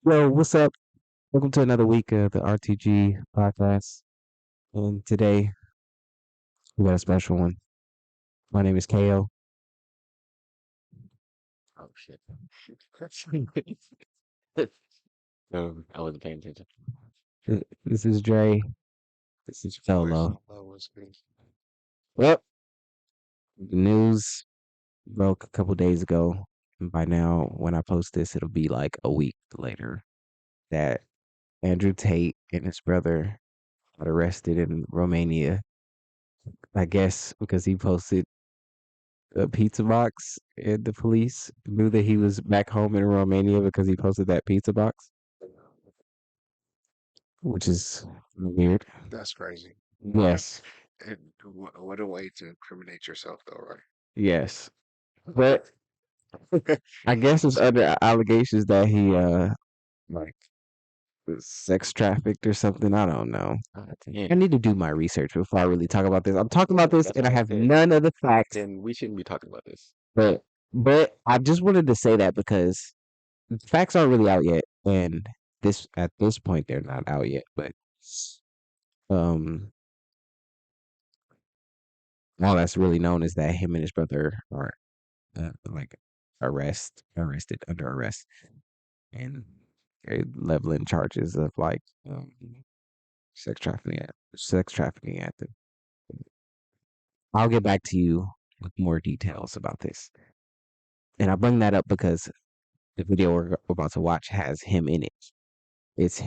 Yo, what's up? Welcome to another week of the RTG podcast. And today we got a special one. My name is KO. Oh shit. I wasn't paying attention. This is Dre. This is Voice Solo. was good. Well, the news broke a couple days ago. And by now, when I post this, it'll be like a week later that Andrew Tate and his brother got arrested in Romania. I guess because he posted a pizza box and the police knew that he was back home in Romania because he posted that pizza box, which is weird. That's crazy. Yes, And what a way to incriminate yourself, though, yes. But right? I guess it's under allegations that he like was sex trafficked or something. I don't know. I Damn. need to do my research before I really talk about this. I'm talking about this That's and I what I have said. none of the facts, Then we shouldn't be talking about this. but I just wanted to say that because the facts aren't really out yet, and this at this point they're not out yet. But um, all that's really known is that him and his brother are like arrested under arrest, and they're leveling charges of like sex trafficking at them. I'll get back to you with more details about this, and I bring that up because the video we're about to watch has him in it. It's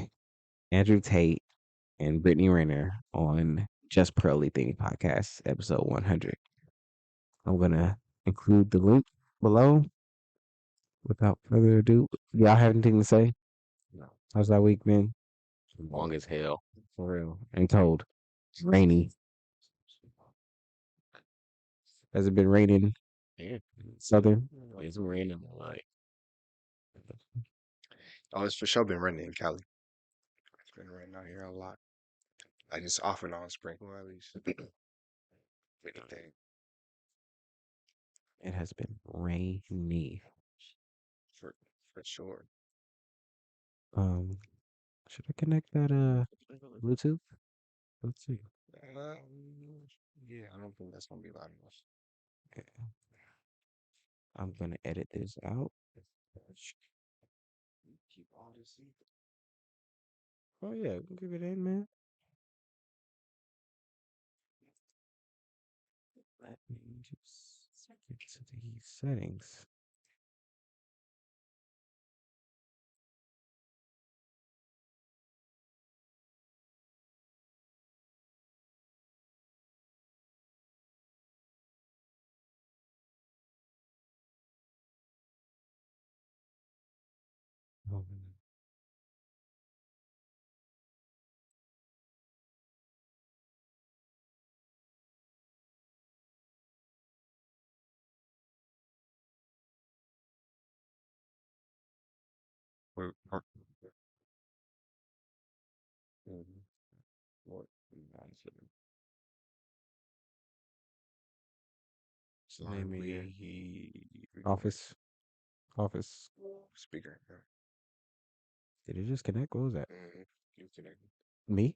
Andrew Tate and Brittany Renner on Just Pearly Thing podcast, episode 100. I'm gonna include the link below. Without further ado, y'all have anything to say? No. How's that week been? Long as hell. For real. And cold. Rainy. Has it been raining Yeah. southern? It's raining like. Oh, it's for sure been raining in Cali. It's been raining out here a lot. Like it's off and on sprinkle at least. Anything It has been rainy. for for sure. Um, should I connect that Bluetooth? Let's see. Um, yeah, I don't think that's gonna be loud enough. Okay, I'm gonna edit this out. Keep all this in. Oh yeah, give it in, man. Let me just get to the settings. Oh, Or mhm. What? name of your Slightly office. Office. speaker. Yeah. Did it just connect? What was that? You connected. Me?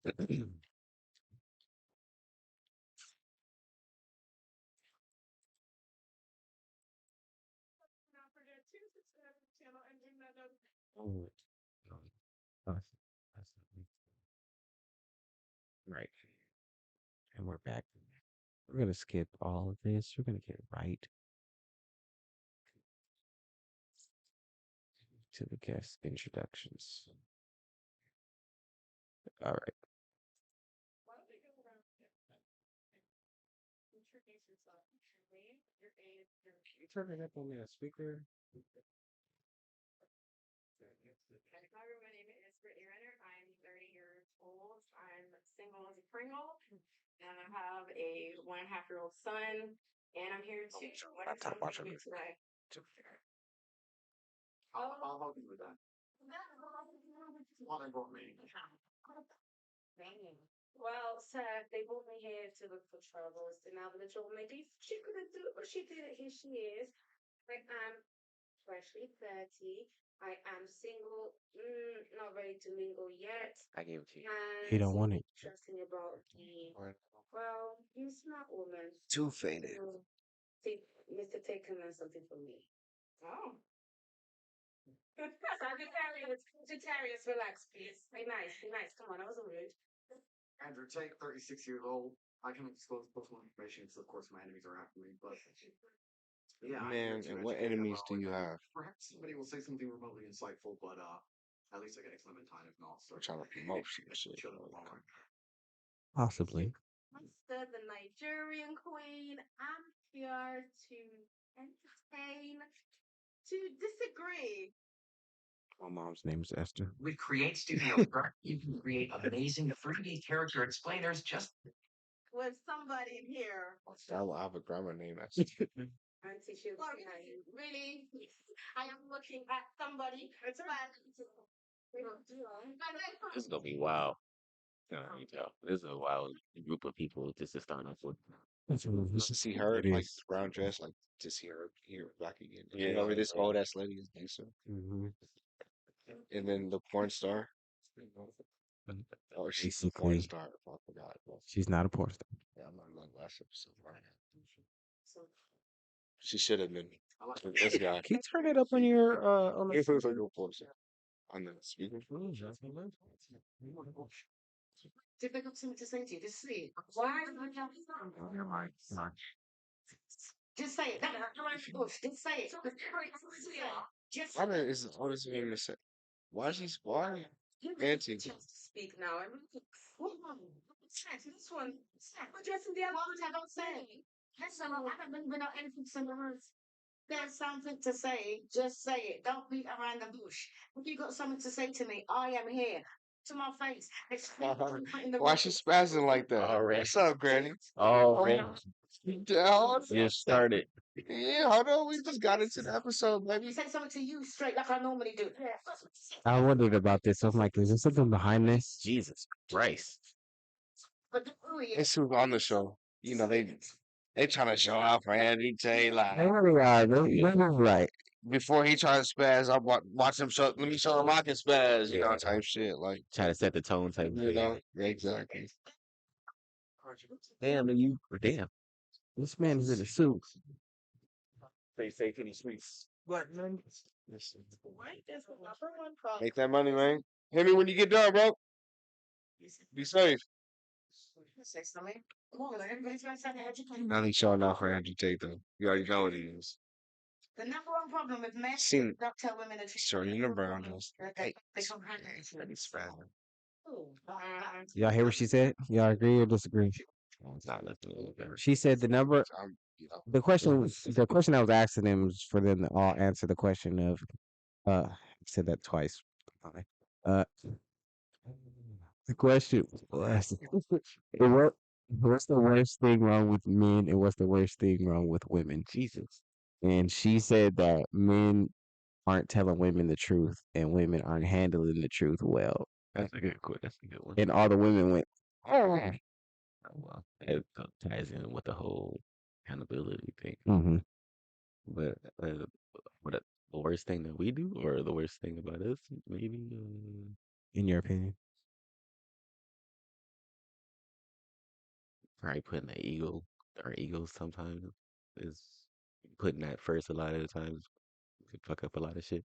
Mhm. Oh, us. Right. And we're back. We're gonna skip all of this. We're gonna get right to the guest introductions. All right. Can you turn it up on that speaker? Hi, my name is Brittany Renner. I'm 30 years old. I'm single as a Pringle, and I have a 1.5-year-old son. And I'm here to learn something new today. I'll help you with that. Well, so they brought me here to look for troubles, and now that the trouble maybe she couldn't do it, but she did it. Here she is. Like, freshly 30. I am single, not ready to mingle yet. I gave it to you. And He don't want it. interesting about the, well, you smart woman. Too faded. Mr. Tate can learn something from me. Oh. Sagittarius, relax, please. Be nice, be nice. Come on, I wasn't rude. Andrew Tate, 36 years old. I can disclose personal information, so of course my enemies are after me, but yeah. Man, and what enemies do you have? Perhaps somebody will say something remotely insightful, but at least I get a clementine if not. So I'm trying to promote shit. Possibly. Master, the Nigerian queen. I'm here to entertain, to disagree. My mom's name is Esther. With Create Studio Pro, you can create amazing 3D character explainers just With somebody here. I have a grandma named Auntie, she was really? I am looking at somebody. This is gonna be wild. You tell. This is a wild group of people just to start off with. Just to see her It like is. brown dress, like to see her here back again. Yeah, You know, this yeah. old ass lady is gangster. And then the porn star. Oh, she's a porn Basically, star. I forgot. she's not a porn star. Yeah, I'm not like last episode. She should have been. This guy. Can you turn it up on your on the It looks like a porn star. On the speaker. Difficult thing to say to you. Just say it. Why? Just say it. Just say it. Just Why is all this even say? Why is she why? Auntie. chance to speak now. This one. Addressing the other ones I don't say. Listen, I haven't been out anything to the words. There's something to say, just say it. Don't beat around the bush. If you got something to say to me, I am here. To my face. Why she spazzing like that? Already. What's up, Granny? Already. Down. You started. Yeah, hold on. We just got into the episode, baby. Say something to you straight like I normally do. I wondered about this. I'm like, is there something behind this? Jesus Christ. But It's who's on the show. You know, they trying to show out for Andrew Tate. Like, They really are. They right. before he tries to spaz, I watch him show. Let me show him I can spaz. You know, type shit. Like, Try to set the tone type you know, exactly. Damn, damn. This man is in a suit. They say pretty sweet. What, man? Make that money, man. Hit me when you get done, bro. Be safe. Say something. Everybody's going to say education. Nothing showing out for Andrew Tate, though. You already know what he is. The number one problem with men Seen don't tell women the truth. showing the brown dress. They don't have it. Y'all hear what she said? Y'all agree or disagree? She said the question I was asking them was for them to all answer the question of I said that twice. Uh the question was what's the worst thing wrong with men and what's the worst thing wrong with women? Jesus. And she said that men aren't telling women the truth and women aren't handling the truth well. That's a good one. And all the women went, oh. Well, it ties in with the whole accountability thing. But what the worst thing that we do, or the worst thing about us, maybe, in your opinion? Probably putting our egos sometimes is putting that first a lot of the times. We fuck up a lot of shit.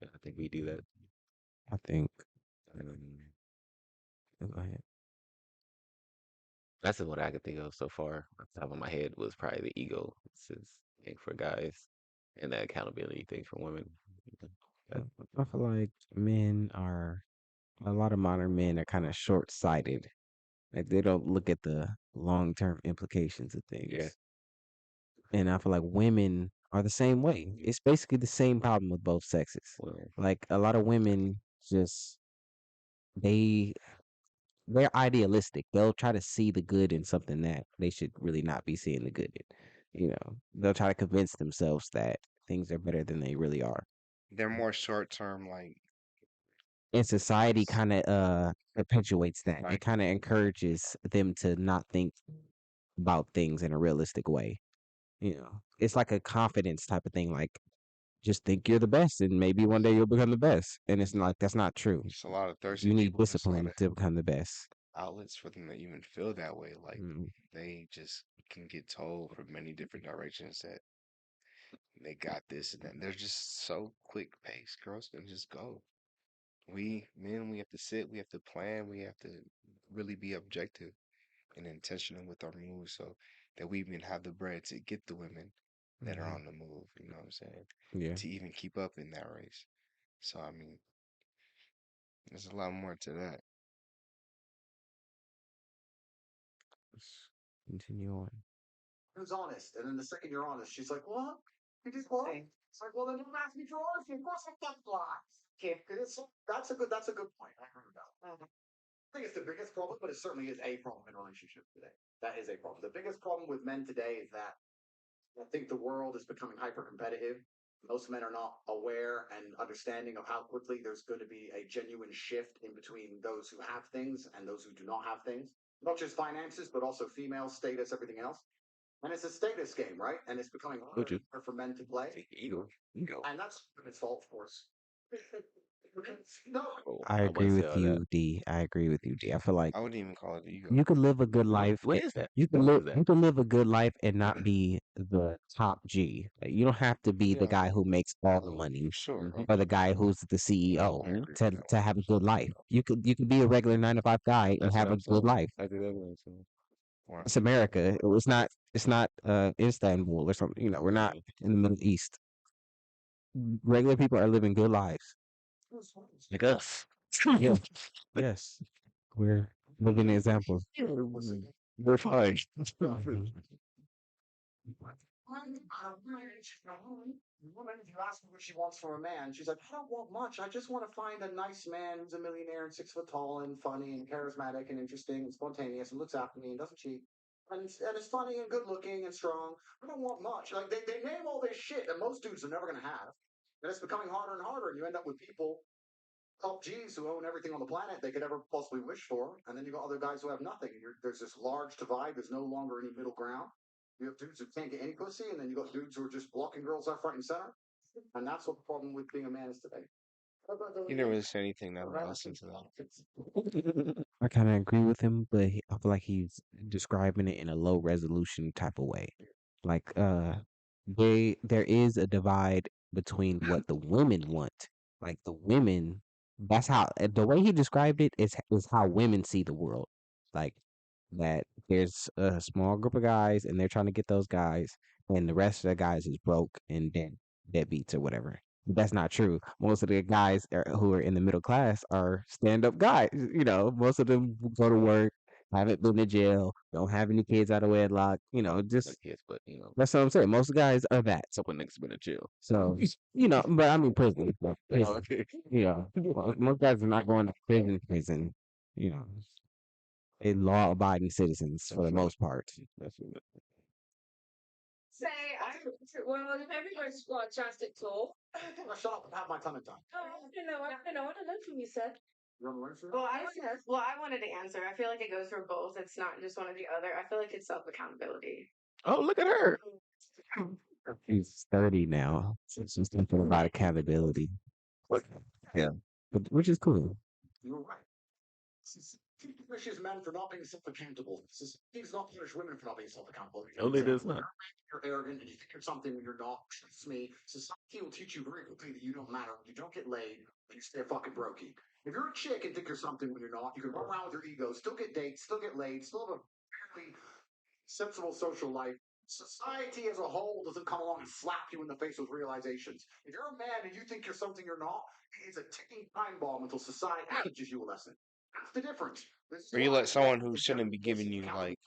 I think we do that. I think. Go ahead. That's what I could think of so far. On top of my head was probably the ego thing for guys, and the accountability thing for women. I feel like a lot of modern men are kind of short-sighted. Like they don't look at the long-term implications of things. Yeah. And I feel like women are the same way. It's basically the same problem with both sexes. Well, like a lot of women just they're idealistic. They'll try to see the good in something that they should really not be seeing the good in. You know, they'll try to convince themselves that things are better than they really are. They're more short term, like. And society kind of perpetuates that. Right. It kind of encourages them to not think about things in a realistic way. You know, it's like a confidence type of thing. Like just think you're the best, and maybe one day you'll become the best. And it's not that's not true. It's a lot of thirsty You need people. There's a lot discipline of to become the best. outlets for them to even feel that way. Like Mm, they just can get told from many different directions that they got this and that. They're just so quick paced. Girls can just go. We men, we have to sit, we have to plan, we have to really be objective and intentional with our moves so that we even have the bread to get the women that are mhm. on the move, you know what I'm saying? Yeah. To even keep up in that race. So I mean, there's a lot more to that. Let's continue on. Who's honest? And then the second you're honest, she's like, what? You just what? It's like, well, then don't ask me for honesty. Of course I can't lie. Okay, that's a good point. I agree with that. I think it's the biggest problem, but it certainly is a problem in relationships today. That is a problem. The biggest problem with men today is that I think the world is becoming hyper competitive. Most men are not aware and understanding of how quickly there's going to be a genuine shift in between those who have things and those who do not have things. Not just finances, but also female status, everything else. And it's a status game, right? And it's becoming harder for men to play. Ego. And that's its fault, of course. No. I agree with you, D. I agree with you, D. I feel like I wouldn't even call it ego. you could live a good life. What is that? You can What is live. that? You can live a good life and not be the top G. Like, you don't have to be the Yeah. guy who makes all the money Sure. or the guy who's the CEO I agree with to that. to have a good life. You could be a regular 9 to 5 guy and That's have what a I'm good saying. life. I think that's what I'm saying. Right. It's America. It's not Istanbul or something. You know, we're not in the Middle East. Regular people are living good lives. Like us. Yeah. Yes. We're living examples. We're fine. Mhm. Woman, if you ask her what she wants from a man, she's like, I don't want much. I just want to find a nice man who's a millionaire and 6 foot tall and funny and charismatic and interesting and spontaneous and looks after me and doesn't cheat. And is funny and good looking and strong. I don't want much. Like they name all this shit that most dudes are never gonna have. And it's becoming harder and harder, and you end up with people top G's who own everything on the planet they could ever possibly wish for, and then you got other guys who have nothing. And there's this large divide. There's no longer any middle ground. You have dudes who can't get any pussy, and then you got dudes who are just blocking girls left, right, and center. And that's what the problem with being a man is today. You didn't really say anything that would listen to that. I kind of agree with him, but I feel like he's describing it in a low resolution type of way. Like, there is a divide between what the women want. Like the women, that's how the way he described it is how women see the world. Like that there's a small group of guys and they're trying to get those guys, and the rest of the guys is broke and deadbeats or whatever. But that's not true. Most of the guys who are in the middle class are stand up guys. You know, most of them go to work, haven't been to jail, don't have any kids out of wedlock. You know, Not just kids, but you know, that's what I'm saying. Most guys are that. someone niggas been in jail. So, you know, but I mean prison. Prison. Okay. You know, most guys are not going to prison. You know, they law abiding citizens for the most part. That's what Say, well, if everybody's got a chance to talk. Shut up and have my tongue in time. Oh, I don't know. I don't know. I don't know what you said. You want to learn from Well, I wanted to answer. I feel like it goes for both. It's not just one or the other. I feel like it's self accountability. Oh, look at her. She's 30 now, so she's thinking about accountability. Yeah, but which is cool. You're right. He punishes men for not being self-accountable. He's not punish women for not being self-accountable. No, it is not. You're arrogant and you think you're something when you're not. Trust me, society will teach you very quickly that you don't matter. You don't get laid, but you stay a fucking brokey. If you're a chick and think you're something when you're not, you can run around with your ego, still get dates, still get laid, still have a fairly sensible social life. Society as a whole doesn't come along and slap you in the face with realizations. If you're a man and you think you're something you're not, it's a ticking time bomb until society teaches you a lesson. That's the difference. Or you let someone who shouldn't be giving you like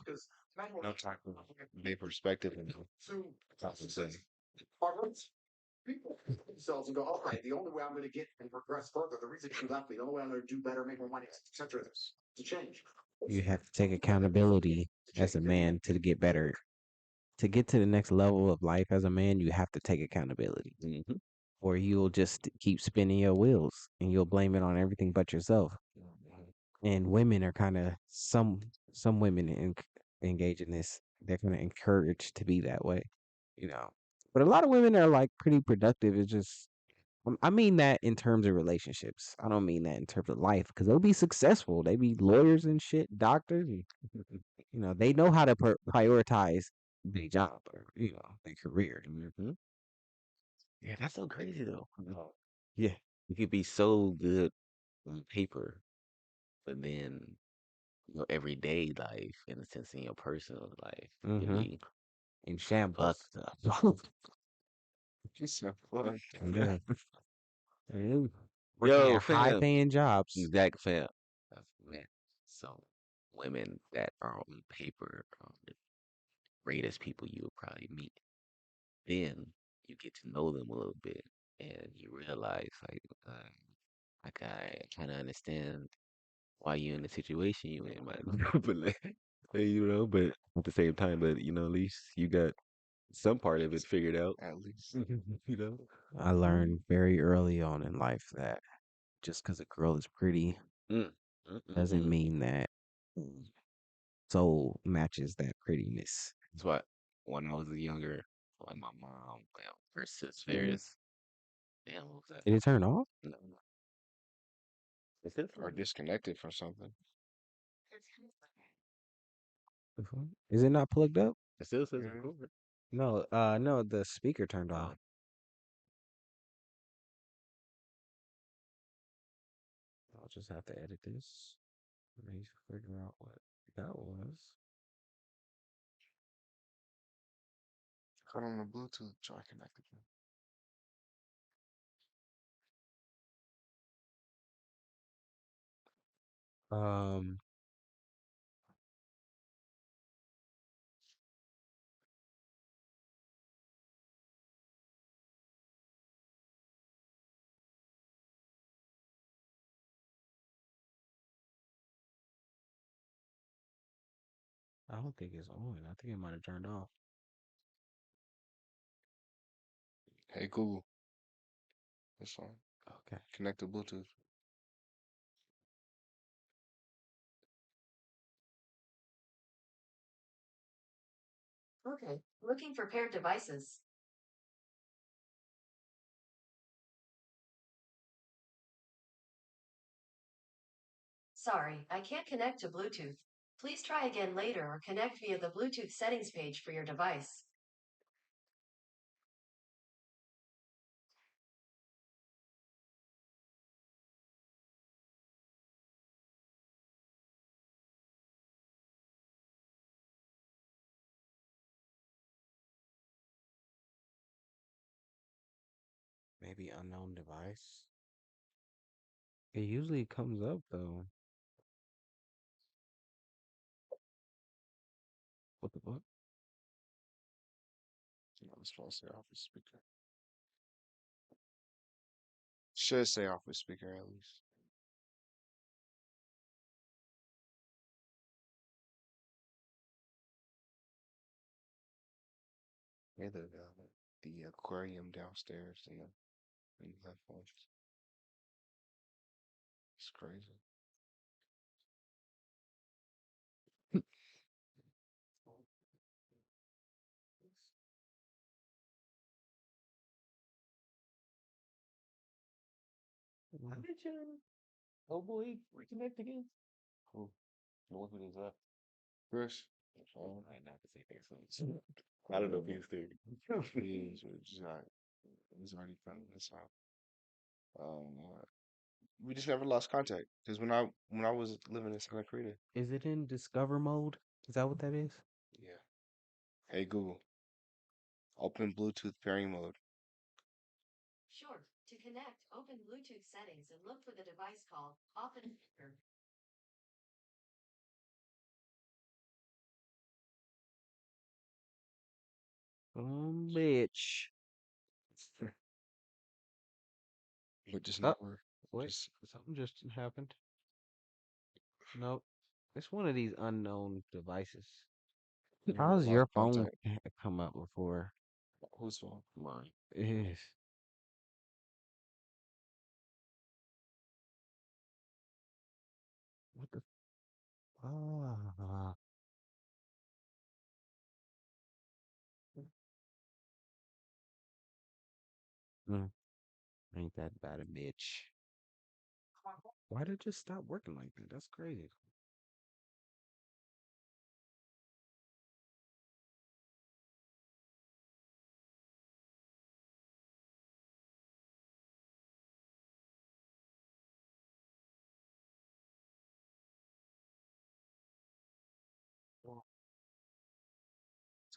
no type of their perspective and people themselves and go, all right, the only way I'm going to get and progress further, the reason you left me, the only way I'm going to do better, make more money, etc., to change. You have to take accountability as a man to get better. To get to the next level of life as a man, you have to take accountability, or you'll just keep spinning your wheels and you'll blame it on everything but yourself. And women are kind of some women engage in this. They're kind of encouraged to be that way, you know. But a lot of women are like pretty productive. It's just I mean that in terms of relationships. I don't mean that in terms of life because they'll be successful. They be lawyers and shit, doctors. And, they know how to prioritize their job or their career. Yeah, that's so crazy though. Yeah, you could be so good on paper, but then your everyday life, in a sense, in your personal life, you'll Mm-hmm. be In shambles. fucked up. She's so fucked. Yeah. Yeah. Working Yo, at high fam, paying jobs. exact fam. Man, so women that are on paper are the greatest people you will probably meet. Then you get to know them a little bit, and you realize like I kind of understand why you in the situation you in, but but but at the same time, but at least you got some part of it figured out. At least. you know. I learned very early on in life that just because a girl is pretty Mm, mm, mm, doesn't mm. mean that soul matches that prettiness. That's why when I was younger, like my mom, versus various. Damn, what was that? Did it turn off? No, no. Is it? Or disconnected from something. The phone? Is it not plugged up? It still says Mhm. record. No, the speaker turned off. I'll just have to edit this. Maybe figure out what that was. Cut on the Bluetooth. Try connected. Um, I don't think it's on. I think it might have turned off. Hey Google. This one. Okay. Connect to Bluetooth. Okay, looking for paired devices. Sorry, I can't connect to Bluetooth. Please try again later or connect via the Bluetooth settings page for your device. Maybe unknown device. It usually comes up though. What the fuck? I'm supposed to say off the speaker. Should say off the speaker at least. Yeah, the aquarium downstairs in the headphones. It's crazy. Why did you? Oh boy, reconnect again. Who? What is that? Chris? I not to say things. I don't know if he's there. He's already found this out. We just never lost contact because when I was living in Santa Cruz, Is it in discover mode? Is that what that is? yeah. Hey Google, open Bluetooth pairing mode. Sure. To connect, open Bluetooth settings and look for the device called Open Speaker. Bitch. But just Oh, never, wait. just Something just happened. Nope. It's one of these unknown devices. never How's lost your phone contact. come up before? Whose phone? Mine. It is. What the? Ah. Mm, ain't that bad a bitch? Why did it just stop working like that? That's crazy.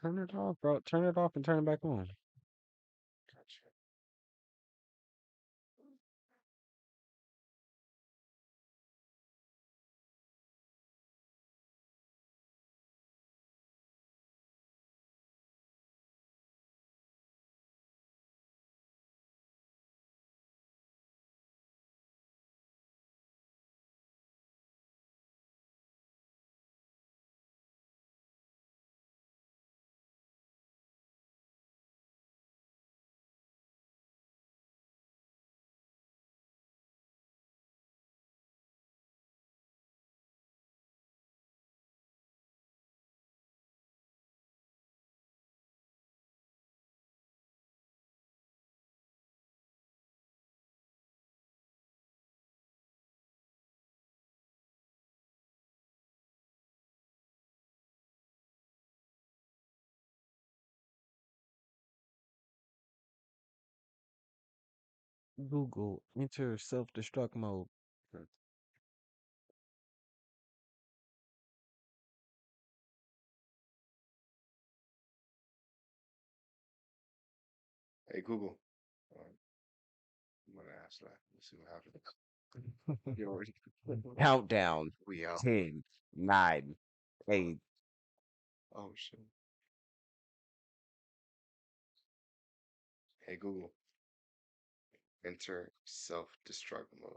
Turn it off, bro. Turn it off and turn it back on. Gotcha. Google, enter self-destruct mode. Hey Google. I'm gonna ask that. Let's see what happens. You already. Countdown. We out. 10, 9, 8. Oh shit. Hey Google. Enter self-destruct mode.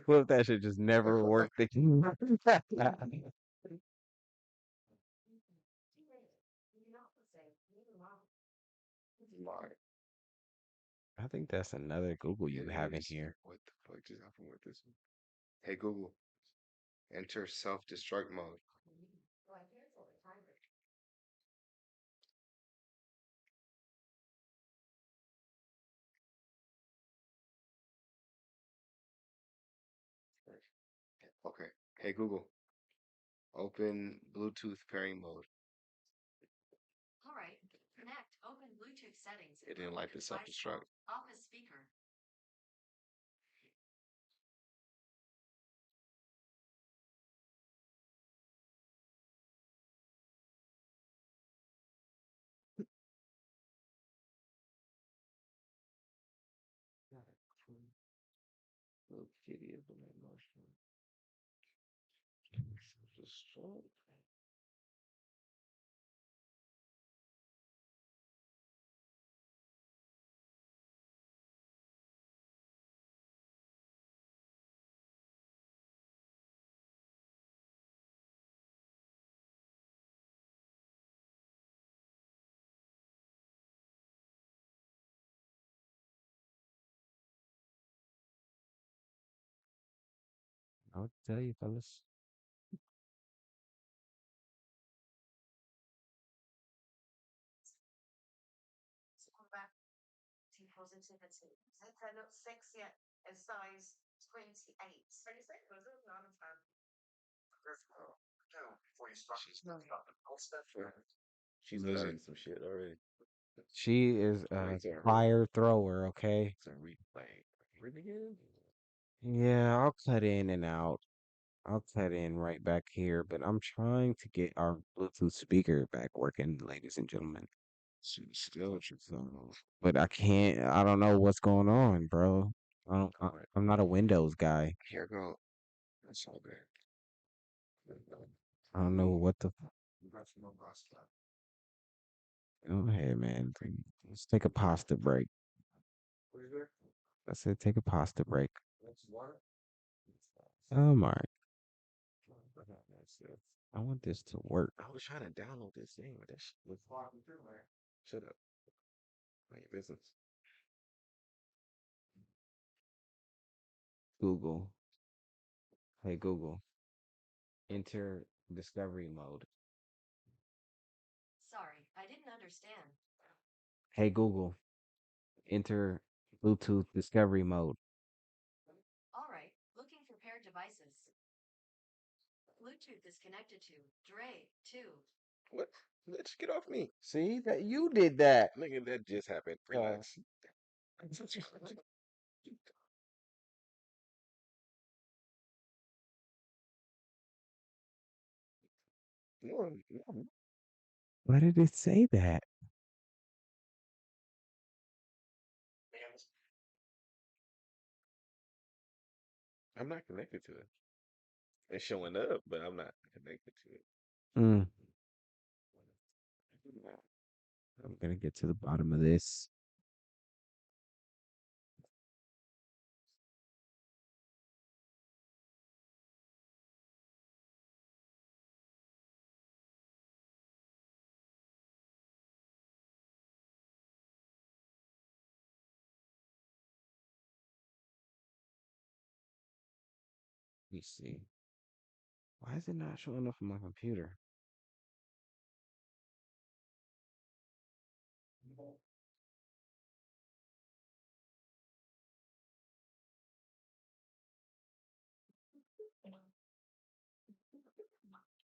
What if that shit just never worked again? My, I think that's another Google you it have in is. here. What the fuck just happened with this one? Hey Google. Enter self-destruct mode. Okay. Hey Google. Open Bluetooth pairing mode. All right. Connect. Open Bluetooth settings. It didn't like the self-destruct. Office speaker. Little kitty is an emotional. Self-destruct. I'll tell you, fellas. Back to positivity. They're not sexy in size 28. 26 was it? Not a fan. She's not. She's Listen. learning some shit already. She is a Right there. fire thrower, okay? It's a replay. Really good? Yeah, I'll cut in and out. I'll cut in right back here, but I'm trying to get our Bluetooth speaker back working, ladies and gentlemen. She's still But I can't. I don't know what's going on, bro. Alright. I'm not a Windows guy. Here go. That's all good. I don't know what the. That's no pasta. Go ahead, man. Let's take a pasta break. What is there? I said take a pasta break. That's water. Oh my! I want this to work. I was trying to download this thing, but that shit was. Shut up. Mind your business. Google. Hey Google. Enter discovery mode. Sorry, I didn't understand. Hey Google, enter Bluetooth discovery mode. All right, looking for paired devices. Bluetooth is connected to Dre 2. What? Let's get off me. See that you did that. Nigga, that just happened. Oh. Relax. No, no, Why did it say that? I'm not connected to it. It's showing up, but I'm not connected to it. Mm. I'm gonna get to the bottom of this. Let me see. Why is it not showing up on my computer?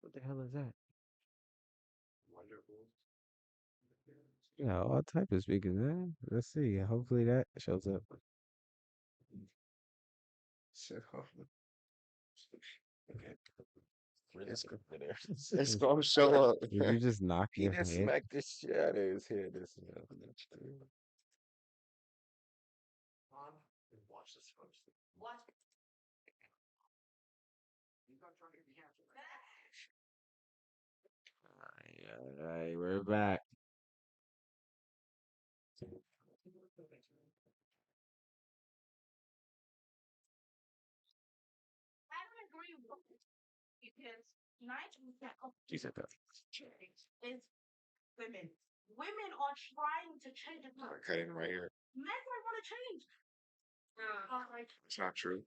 What the hell is that? Wonderful. Yeah, all type of speakers, man. Let's see. Hopefully that shows up. Shit, okay. It's gonna show up. Did you just knock He your just head? smacked this shit out of his head. This Watch this first. What? You gotta try to get your hands on All right, we're back. I don't agree with it because 90% of She said that. change is women. Women are trying to change the I cut it right here. Men don't want to change. It's not true. Did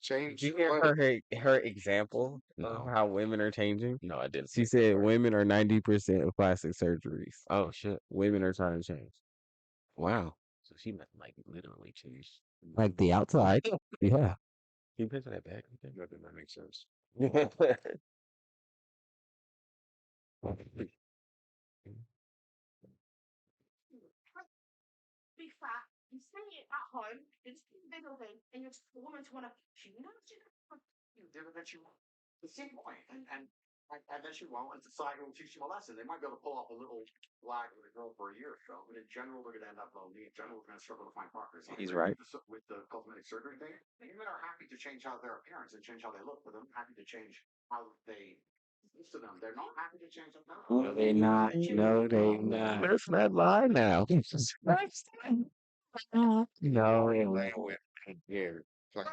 Change you hear what? her example of No, how women are changing? no, I didn't. She said women are 90% of plastic surgeries. Oh shit! Women are trying to change. Wow. So she meant like literally changed. Like the outside. Yeah. Can you picture that back? That did not make sense. Be fat. You say it at home. It's the middle thing, and you're just a woman to want to. She knows you. you. That you won't. The same point, and then she won't, and society will teach you a lesson. They might be able to pull off a little lag with a girl for a year or so, but in general, they're going to end up lonely. In general, they're going to struggle to find partners. He's right. With the cosmetic surgery thing, women are happy to change how their appearance and change how they look, but they're happy to change how they used to them. They're not happy to change them. No, they not. No, they not. Let's not lie now. No, they Laying not. with here.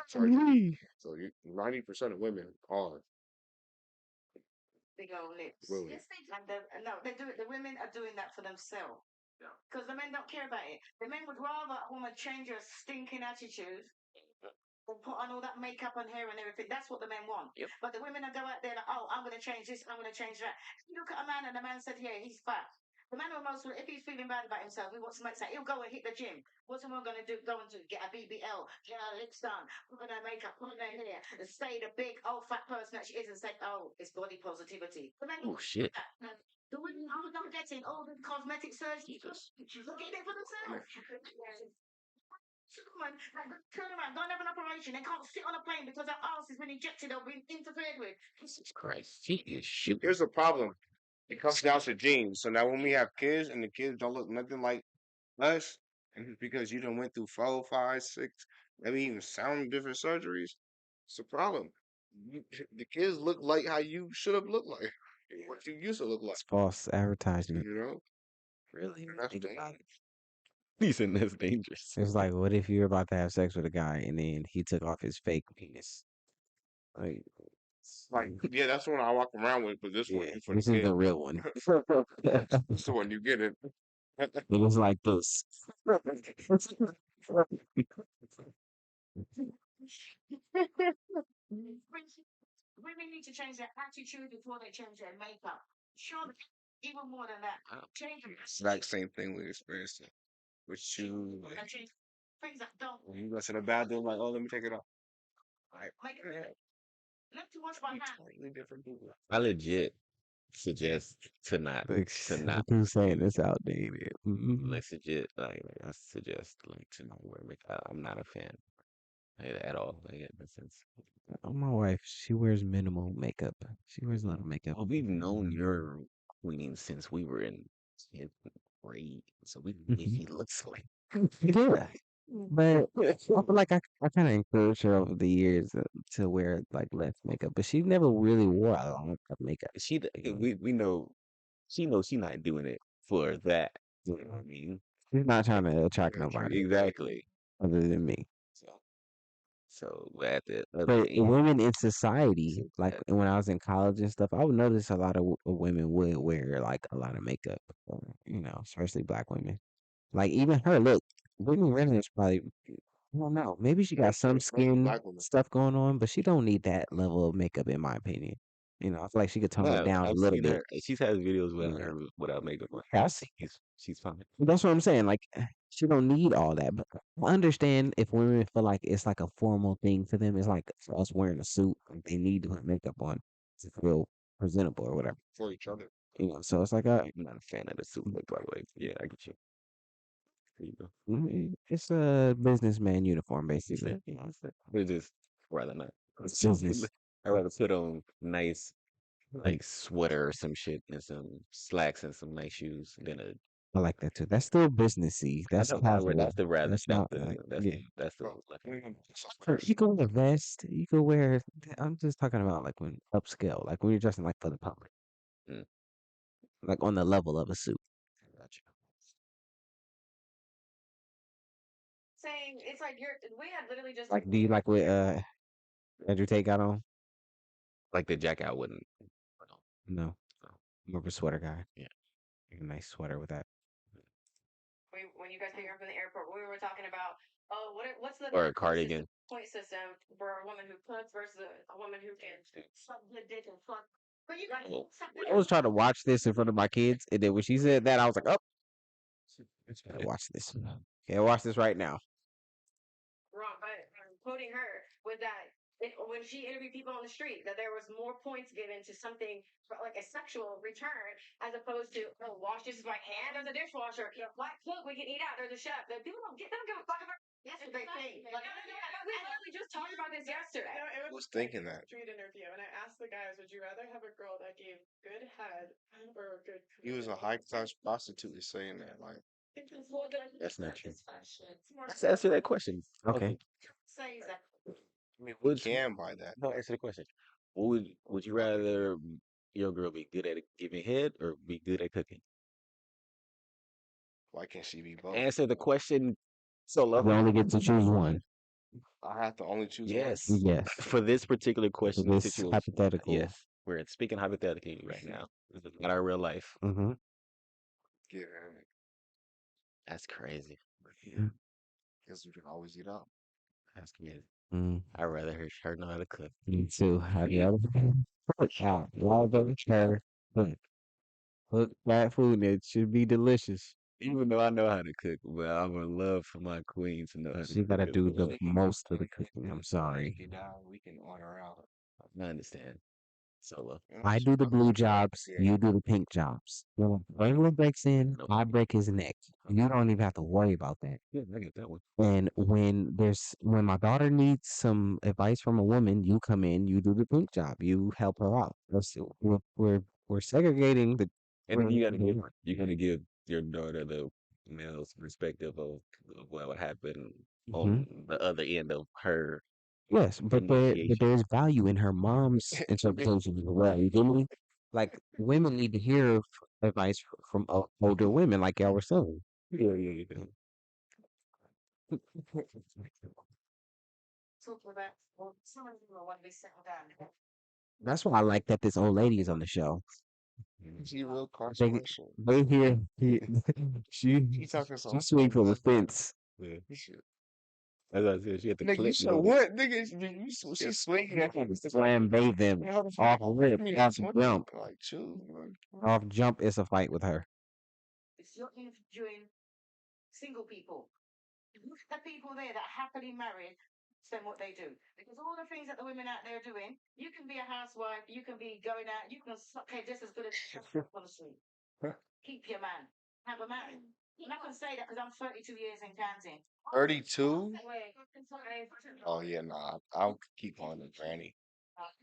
Sorry. So 90% of women are Big old lips. willing. Yes, they do. And no, they do it. The women are doing that for themselves. Yeah. Because the men don't care about it. The men would rather a woman change her stinking attitude than put on all that makeup and hair and everything. That's what the men want. Yep. But the women will go out there like, oh, I'm going to change this, I'm going to change that. You look at a man and the man said, yeah, he's fat. The man will most, if he's feeling bad about himself, he wants to make that, he'll go and hit the gym. What's a woman going to do? Go and do, get a BBL, get her lips done, put on her makeup, put on her hair, and stay the big old fat person that she is and say, oh, it's body positivity. The man Oh shit! the women are not getting all the cosmetic surgery. Jesus. She's looking it for themselves. Woman, turn around, go and have an operation. They can't sit on a plane because their arse has been injected or been interfered with. Jesus Christ! She is shooting. Here's the problem. It comes down to genes. So now when we have kids and the kids don't look nothing like us, and it's because you done went through 4, 5, 6, maybe even 7 different surgeries, it's a problem. The kids look like how you should have looked like, what you used to look like. It's false advertisement. You know, Really? that's Think the about it. He said that's dangerous. It's like, what if you're about to have sex with a guy and then he took off his fake penis? Like, like, yeah, that's the one I walk around with, but this one yeah, you for the this is kid. the real one. This the one you get it. It was like this. women need to change their attitude before they change their makeup. Sure, even more than that, change them. Exact same thing we experienced with you. Like, And change things that don't when you go to the bathroom, like, oh, let me take it off. Like, make it. Not to wash my hands. totally different people. I legit suggest to not Like, to not who's saying do it's outdated? like legit like I suggest like to not wear makeup. I'm not a fan at all. Like in that sense. My wife, she wears minimal makeup. She wears a lot of makeup. Well, we've known your queen since we were in 10th grade, so we know what Mhm. she looks like. Yeah, but I feel like I kind of encouraged her over the years to wear like less makeup, but she never really wore a lot of makeup. We know she knows she's not doing it for that. You know what I mean? She's not trying to attract Yeah, nobody Exactly. other than me. So so at the other But end, women in society, so like that, when I was in college and stuff, I would notice a lot of women would wear like a lot of makeup, especially black women. Like even her, look, Brittany Renner is probably, I don't know, maybe she got some skin black woman. stuff going on, but she don't need that level of makeup in my opinion. I feel like she could tone it yeah, down a I've little seen bit. her. She's had videos with Yeah, her without makeup on. I see. She's fine. That's what I'm saying. Like, she don't need all that. But I understand if women feel like it's like a formal thing for them. It's like for us wearing a suit, like they need to put makeup on to feel presentable or whatever. For each other. So it's like I'm not a fan of the suit look, by the way. Yeah, I get you. There you go. it's a businessman uniform basically. It's just rather not. It's business. I rather put on nice like sweater or some shit and some slacks and some nice shoes than a. I like that too. That's still businessy. I That's know casual. that's the rather That's not like yeah. that's the Bro, like, You can wear a vest. You can wear. I'm just talking about like when upscale, like when you're dressing like for the public, mm, like on the level of a suit. gotcha. Saying it's like we had literally just Like, do you like what Andrew Tate got on? Like the jacket I wouldn't. Put on. No, So, more of a sweater guy. yeah, Like a nice sweater with that. when you guys came here from the airport, we were talking about what's the or a point cardigan. system for a woman who cooks versus a woman who can suck the dick and fuck. But you guys, Oh, I was trying to watch this in front of my kids, and then when she said that, I was like, "Oh, I gotta watch this. Okay, watch this right now." wrong, but quoting her with that when she interviewed people on the street, that there was more points given to something like a sexual return as opposed to wash dishes by hand. There's a dishwasher. Black cook, we can eat out. There's a chef. That people don't give a fuck about. That's a great thing. Like, we literally just talked about this yesterday. No, it I was was thinking that. street interview, and I asked the guys, "Would you rather have a girl that gave good head or a good?" He was a high class prostitute is saying that. Like, that's not true. Let's answer that question. Okay. Say that. I mean, you can buy that. no, answer the question. Would you rather your girl be good at giving head or be good at cooking? Why can't she be both? Answer the question You solo. only get to choose one. I have to only choose Yes. Yes. For this particular For question this situation. hypothetical. Yes. We're speaking hypothetically right now. This is not our real life. Mm-hmm. one. Give him. That's crazy. Because we can always eat out. That's crazy. Mm, I'd rather her know how to cook. me too. I'd rather cook. I'd rather her cook. Cook that food and it should be delicious. Even though I know how to cook, but I would love for my queen to know how to She cook gotta as do well. the most of the cooking. I'm If sorry. you die, we can order out. I understand. Solo. You know, I she do the fucking blue with that. jobs, Yeah. you do the pink jobs. When Franklin breaks in, Nope. I break his neck. You don't even have to worry about that. Yeah, I get that one. And when my daughter needs some advice from a woman, you come in, you do the pink job, you help her out. We're segregating the. And then you gotta give your daughter the male's perspective of what would happen Mhm. on the other end of her Yes, but initiation. there's value in her mom's interpretation as well. You feel me? Like women need to hear advice from older women, like y'all were saying. Yeah. Talk about some of them want to be settled down. That's why I like that this old lady is on the show. She real They controversial. they hear She talking she some swing from the fence. Yeah. shit. As I said, she had to Nigga, you click said on it. what? Nigga, she's swinging at him. Flambe them How the off fuck? rip, You off 20? jump, Like, chill. off jump. It's a fight with her. It's not doing single people. Look at the people there that are happily married, spend what they do. Because all the things that the women out there are doing, you can be a housewife, you can be going out, you can suck head just as good as fall asleep. Keep your man. Have a man. And I can say that because I'm 32 years in counting. 32? Oh, yeah, nah. I'll keep on the granny.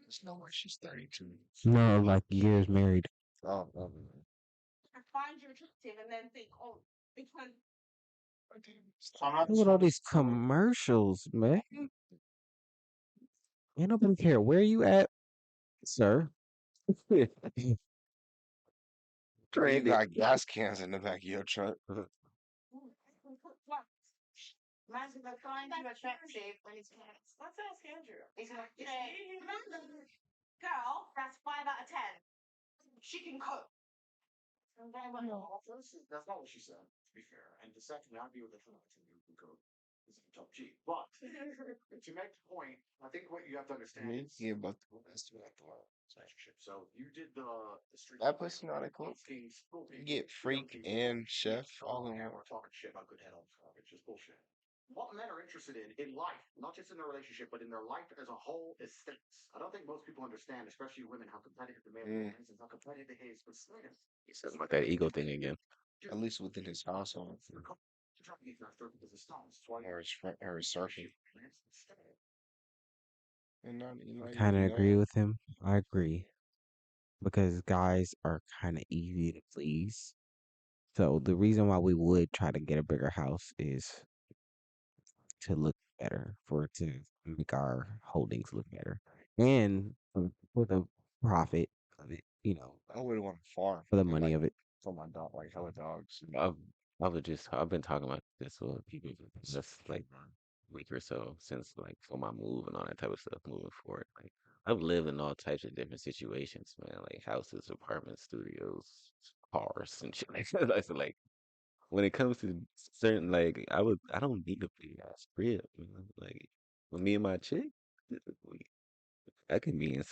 There's no way she's 32. No, like years married. Oh, Find you attractive and then think, oh, because Look at all these commercials, man. Ain't nobody care where you at, sir. you Stranded. got gas cans in the back of your truck. man's gonna find you attractive when he's let's ask Andrew. He's gonna say, girl, that's 5 out of 10. She can cook. And then what? No, first, that's not what she said, to be fair. And the second, I'd be with the fact that you can go. This is top G. But to make the point, I think what you have to understand is Yeah, but that's what I thought. relationship. So you did the street. That pussy not that cool. You get freak and chef all in one. We're talking shit about good head on top. It's just bullshit. What men are interested in life, not just in their relationship, but in their life as a whole, is status. I don't think most people understand, especially women, how competitive the male is and how competitive it is with status. He says about that ego thing again. At least within his household. Or his circle. And not, I kind of even agree that. with him. I agree because guys are kind of easy to please. So the reason why we would try to get a bigger house is to look better, for it to make our holdings look better, and for the profit of it, I would want a farm for the and money like of it. for my dog, like hella dogs. I've been talking about this with people just like a week or so since like for my move and all that type of stuff moving forward. Like I've lived in all types of different situations, man. Like houses, apartments, studios, cars, and shit like that. So like when it comes to certain I don't need a big ass crib. Like with me and my chick, I can be in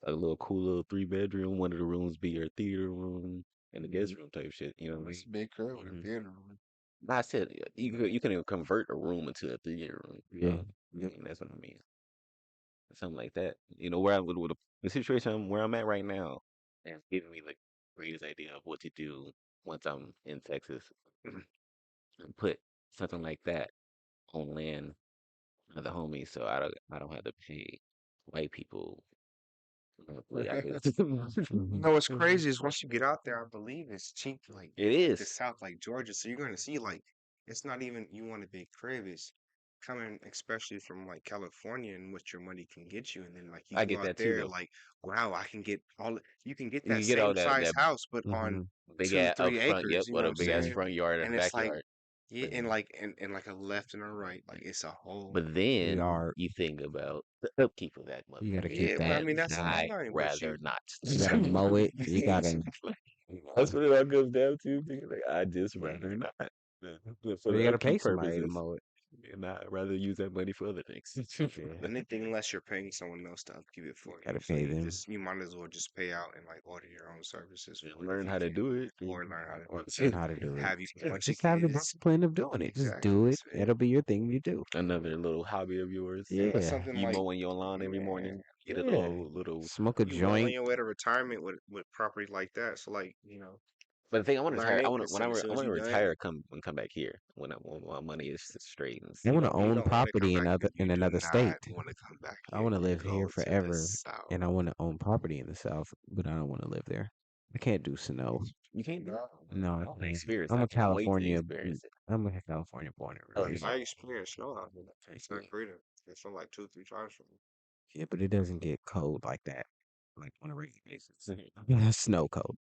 a little cool little 3 bedroom. One of the rooms be your theater room and the guest room type shit. You know what I It's mean? a big crib with a Mhm. theater room. Nah, I said you can even convert a room into a theater room. Yeah. That's what I mean. Something like that. Where I'm with the situation where I'm at right now, and it's giving me the greatest idea of what to do once I'm in Texas. And put something like that on land of the homies, so I don't have to pay white people. I could. No, what's crazy is once you get out there, I believe it's cheap, like It the is. South, like Georgia. So you're gonna see like it's not even you want a big crib. It's coming especially from like California and what your money can get you, and then like you I go get out that too, there though. like wow, I can get you can get You that can get all same that size that house, but on Hmm. big two, ass up three front, yep, acres. You know with what a I'm big ass saying? front yard and And it's like backyard. yeah, But and like and like a left and a right, like it's a whole. but then Yard. you think about the upkeep of that You gotta motherfucker, keep Yeah, but I that. mean and that's I not even what rather you. not. You gotta mow it. You gotta. That's what it all comes down to. Thinking like I just rather not. For So you the gotta pay upkeep somebody to purposes, mow it. and I'd rather use that money for other things. Yeah. Anything unless you're paying someone else to upkeep it You for you. gotta So pay them. you might as well just pay out and like order your own services And for it if learn you how to can, do it, or learn how or Learn to how to do it. have you a bunch of Just have the kids. discipline of doing it. Just do Exactly. it. So It'll be your thing you do. another little hobby of yours. and that's Yeah. something You like mowing your lawn every yeah, morning. Get a Yeah. little. Smoke a you well on joint. your way to retirement with property like that. So like But the thing I want to learn retire. I it. want to And when so as soon I as want to you done, retire. Come back here when my money is straight and I want to you own don't want to come property back here. You in do another not state. want to come back I here. want to You live here go to the forever, south. and I want to own property in the South, but I don't want to live there. I can't do snow. you can't do it. No, I I want to can't. experience. I'm I a can't wait to California. experience it. I'm a California born Oh, and raised. I experienced snow out here. It's not Yeah. greater. It's from like 2, 3 times from me. Yeah, but it doesn't get cold like that, like on a regular basis. Snow cold.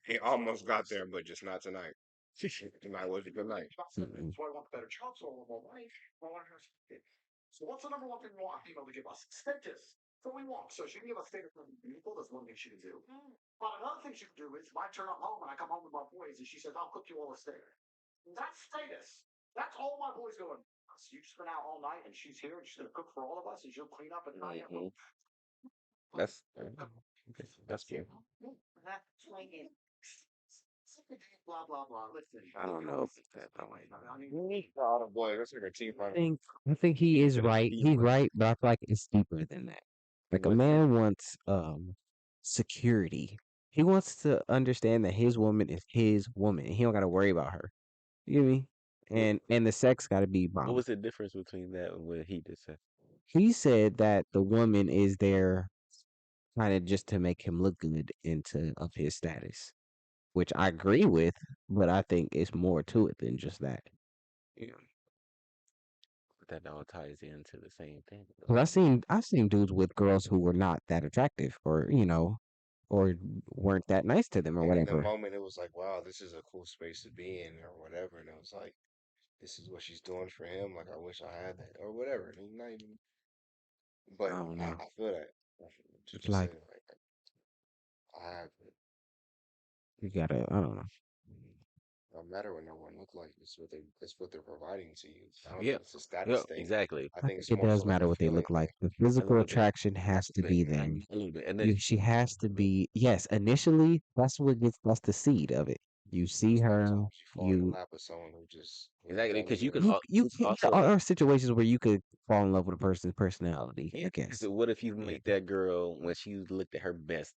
It almost got there, but just not tonight. Tonight was a good night. Mm-mm. So I want better jobs, so I want more money. I want her to. So what's the number one thing we want a female to give us? Status. That's what we want. So she can give us status from people. That's one thing she can do. But another thing she can do is if I turn up home and I come home with my boys and she says, I'll cook you all a steak. That's status. That's all my boys going. So you just been out all night, and she's here, and she's gonna cook for all of us, and she'll clean up at night. Mhm. That's good. That's swinging. Blah blah blah. Listen, I don't know if it's that way. I mean, Oh boy, that's like a team I fight. think I think he is But it's right. He's deeper. right, but I feel like it's deeper than that. Like a What's that? man wants security. He wants to understand that his woman is his woman and he don't gotta worry about her. You get me? What, And the sex gotta be what bomb. was the difference between that and what he just said? He said that the woman is there kind of just to make him look good and to up his status, which I agree with, but I think it's more to it than just that. Yeah. But that all ties into the same thing. though. Cause I've seen dudes with girls who were not that attractive, or or weren't that nice to them, or And in the whatever. moment, it was like, wow, this is a cool space to be in, or whatever. And it was like, this is what she's doing for him. Like, I wish I had that, or whatever. And not even, I but don't I, know. I feel that. What you It's just like said, like, I have it. you gotta. I don't know. Don't matter what no one look like. It's what they're providing to you. I don't Yeah. think it's a status Yeah. thing. Exactly. I I think think it's it more so does like a matter what they feeling look like. thing. The A physical little bit. attraction has to But be there. a little bit. And then She has to be. Yes, initially that's the seed of it. You see her. Sometimes you fall in the You lap of someone who just exactly don't because you even. can there also are situations where you could fall in love with a person's personality. I guess. so what if you Yeah. meet that girl when she looked at her best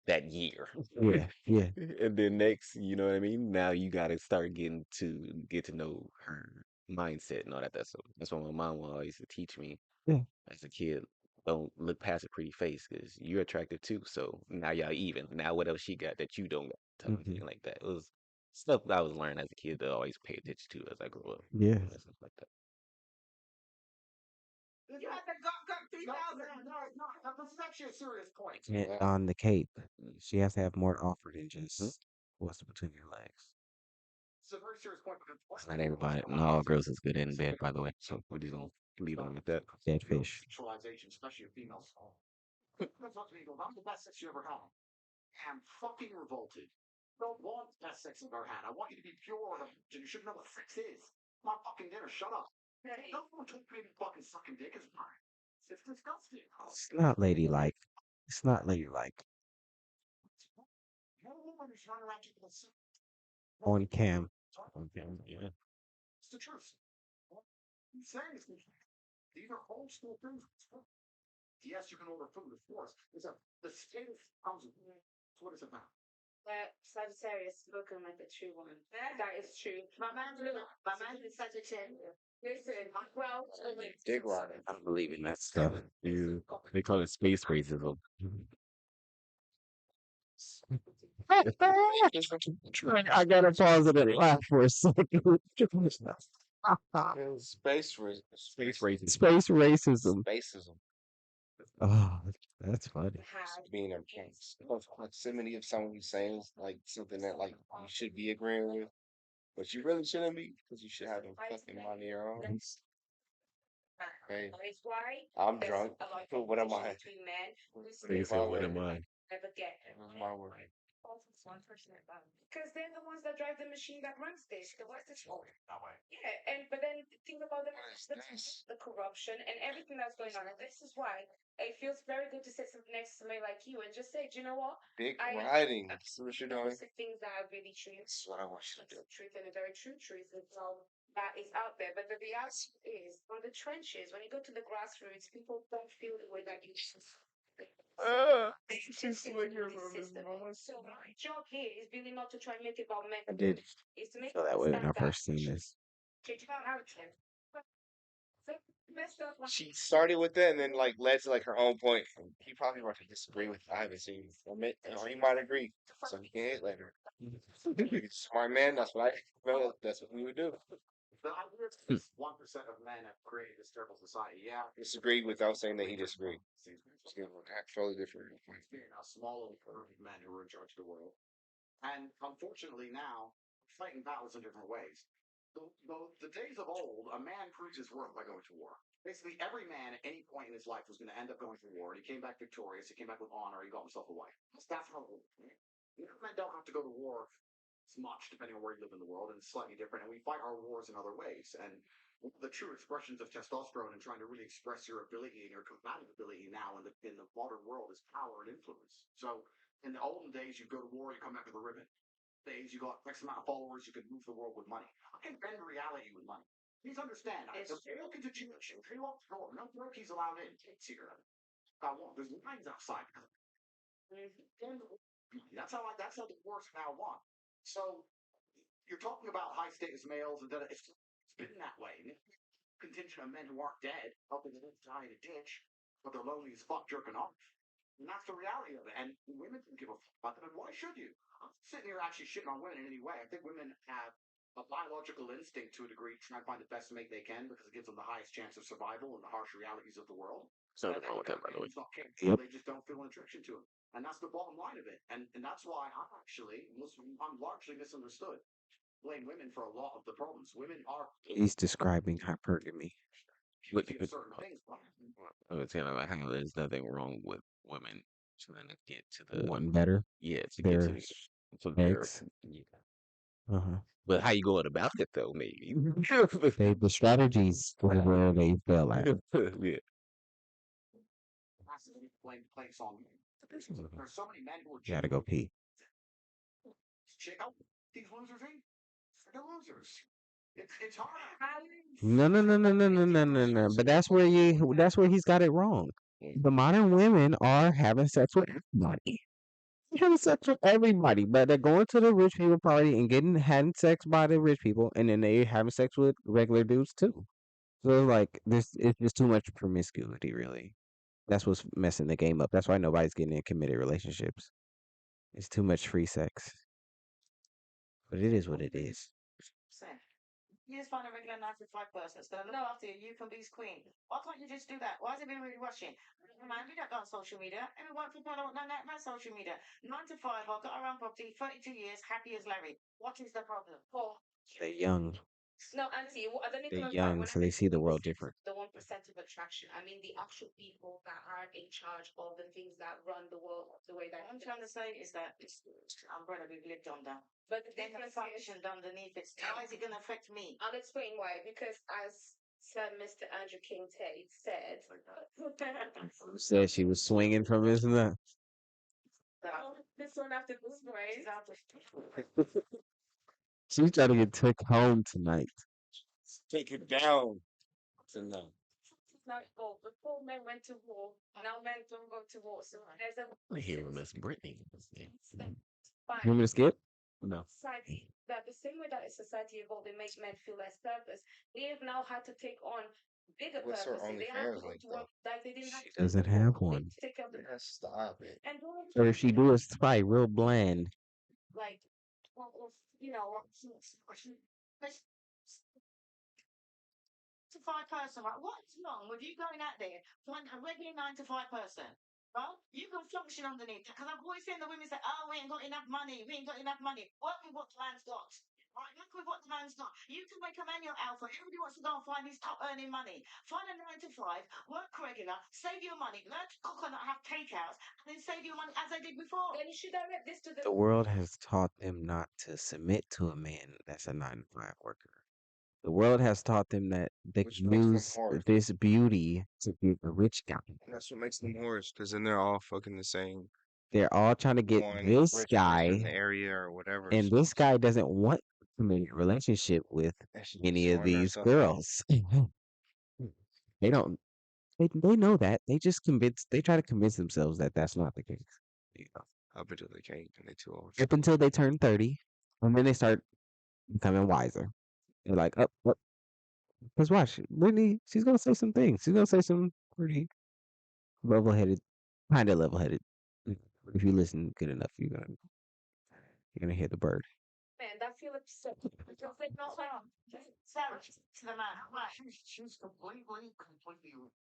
that year? Yeah. Yeah. And then next, you know what I mean? Now you gotta start get to know her mindset and all that. That's what my mom always used to teach me Yeah. as a kid. Don't look past a pretty face because you're attractive too. So now y'all even. Now what else she got that you don't got? Type of Hmm. thing like that. It was stuff that I was learning as a kid to always pay attention to as I grew up. Yeah. And stuff like that. You had the got no, 3000. no. This is actually a serious point. And Yeah. on the cape, she has to have more to offer than Hmm? just what's between your legs. It's a very serious point because It's not everybody, not all girls is good in bed, by the way. So we're just gonna leave it with that. Dead fish. sexualization, especially of females. That's what me goes, I'm the best sex you ever had. I'm fucking revolted. Don't want the best sex I've ever had. I want you to be pure and you should know what sex is. My fucking dinner, shut up. Don't talk to me fucking sucking dick is fine. It's disgusting. It's not ladylike. It's not ladylike. No woman who's running around keeping it On cam. On camera, yeah. It's the truth. I'm saying it's these are old school things. Yes, you can order food, of course. The status comes with that's what it's about. Sagittarius spoken like a true one. That is true. My man's a Sagittarius. Listen, well, Dick riding. I don't believe in that stuff. They call it space racism. I gotta pause it and laugh for a second. Space racism. Space racism. Spacism. Oh, that's funny. Just being in close proximity of someone who's saying like something that like you should be agreeing with, but you really shouldn't be because you should have a fucking mind of your own. Hey, it's why I'm drunk. a lot of So what am I? between men who They Where's said, my "What word? am I?" never get Where's my word? one person because they're the ones that drive the machine that runs this. The what's this? That way. Yeah, and but then think about What is this? the corruption and everything that's going on, and this is why it feels very good to sit next to somebody like you and just say, do you know what? Dick I riding. That's what you're doing. things that are really true. This is what I want you to do. Truth and a very true truth is that is out there. But the reality is, on the trenches, when you go to the grassroots, people don't feel the way that you She's slicker from this mama. So my job here is really not to try and make it about men. I did It's to make feel that way when I first seen this. change our narrative. So messed up. She started with that and then like led to like her own point. He probably want to disagree with. I haven't seen from it, or he might agree. So he can hit later. He's a smart man. That's what that's what we would do. The idea is 1% of men have created this terrible society. Yeah. Disagree without saying that he disagreed. It's totally different. A small little group of men who are in charge of the world. And unfortunately now, fighting battles in different ways. The days of old, a man proved his worth by going to war. Basically, every man at any point in his life was going to end up going to war. And he came back victorious. He came back with honor. He got himself a wife. That's how men don't have to go to war It's much depending on where you live in the world, and it's slightly different. And we fight our wars in other ways. And one of the true expressions of testosterone and trying to really express your ability and your combative ability now in the modern world is power and influence. So in the olden days, you go to war, you come back with a ribbon. Days you got X amount of followers, you could move the world with money. I can bend reality with money. Please understand. Look into Jewish. If you want to no turkeys allowed in. It's here. There's lines outside. That's how the wars now won. So you're talking about high status males, and it's been that way. Contingent of men who aren't dead, helping them die in a ditch, but they're lonely as fuck jerking off. And that's the reality of it. And women don't give a fuck about them. And why should you? I'm sitting here actually shitting on women in any way. I think women have a biological instinct to a degree to try and find the best mate they can because it gives them the highest chance of survival in the harsh realities of the world. So nothing wrong with that, by the way. Yep. They just don't feel an attraction to them. And that's the bottom line of it. And that's why I'm largely misunderstood. Blame women for a lot of the problems. Women are. He's describing hypergamy. But, certain things. I was saying like how there's nothing wrong with women trying to get to the One better. yeah to get to their Eggs. yeah. Uh-huh. But how you going about it though? Maybe The strategies for where they fell at. yeah. Playing song. There's so many men who are You gotta go pee. check out these losers. They're losers. It's hard. No. But that's where he's got it wrong. The modern women are having sex with everybody. Having sex with everybody, but they're going to the rich people party and having sex by the rich people, and then they having sex with regular dudes too. So like, it's just too much promiscuity, really. That's what's messing the game up. That's why nobody's getting in committed relationships. It's too much free sex. But it is what it is. You just find a regular 9 to 5 person that's going to look after you. You can be his queen. Why can't you just do that? Why has it been really rushing? Man, we don't go on social media. Everyone people don't know that about social media. 9 to 5, I've got around property, 32 years, happy as Larry. What is the problem? They're young. No, Auntie, I don't need to They're know young, so they see the world different. the 1% of attraction. I mean, the actual people that are in charge of the things that run the world the way that What I'm trying to say is that it's the umbrella we've lived under. But the Then the difference is, function underneath it. How is it going to affect me? I'll explain why. Because as Sir Mr. Andrew Tate said, Who said she was swinging from his nut? this one after this way. She's trying to get took home tonight. Take it down. No. Now, before men went to war, now men don't go to war. So there's a Here we Miss Brittany. You want me to skip? No. society that the same way that a society evolved, they make men feel less purpose. They have now had to take on bigger What's her purposes. They have to OnlyFans go link, to work though? like they didn't have She to doesn't before. have They one. take care of the Yeah, stop it. and Or if she do, it's probably real bland. like, you know, To 5 person, right? What's wrong with you going out there, find a regular 9 to 5 person? Well, you can function underneath that because I've always seen the women say, "Oh, we ain't got enough money. We ain't got enough money." Work with what the man's got. Right, look with what the man's got. You can make a man your alpha. Everybody wants to go and find his top earning money. Find a 9 to 5, work regular, save your money, learn to cook and not have takeouts, and then save your money as I did before. then you should direct this to The world has taught them not to submit to a man that's a 9 to 5 worker. The world has taught them that they Which can makes them use hard. this beauty to be a rich guy. And that's what makes them whores, because then they're all fucking the same They're all trying to get one this rich person in the guy, area or whatever. and So this guy doesn't want a committed relationship with and she any just of sorting these herself out. girls. They don't. They know that. They try to convince themselves that that's not the case. You know, Up until they can't, and they too old. up until they turn 30, and then they start becoming wiser. They're like, up. Because watch, Brittany, she's gonna say some things. She's gonna say some pretty level-headed, kind of level-headed. If you listen good enough, you're gonna hear the bird. man that feel upset because they not like Sarah, to the man. Right. She's completely.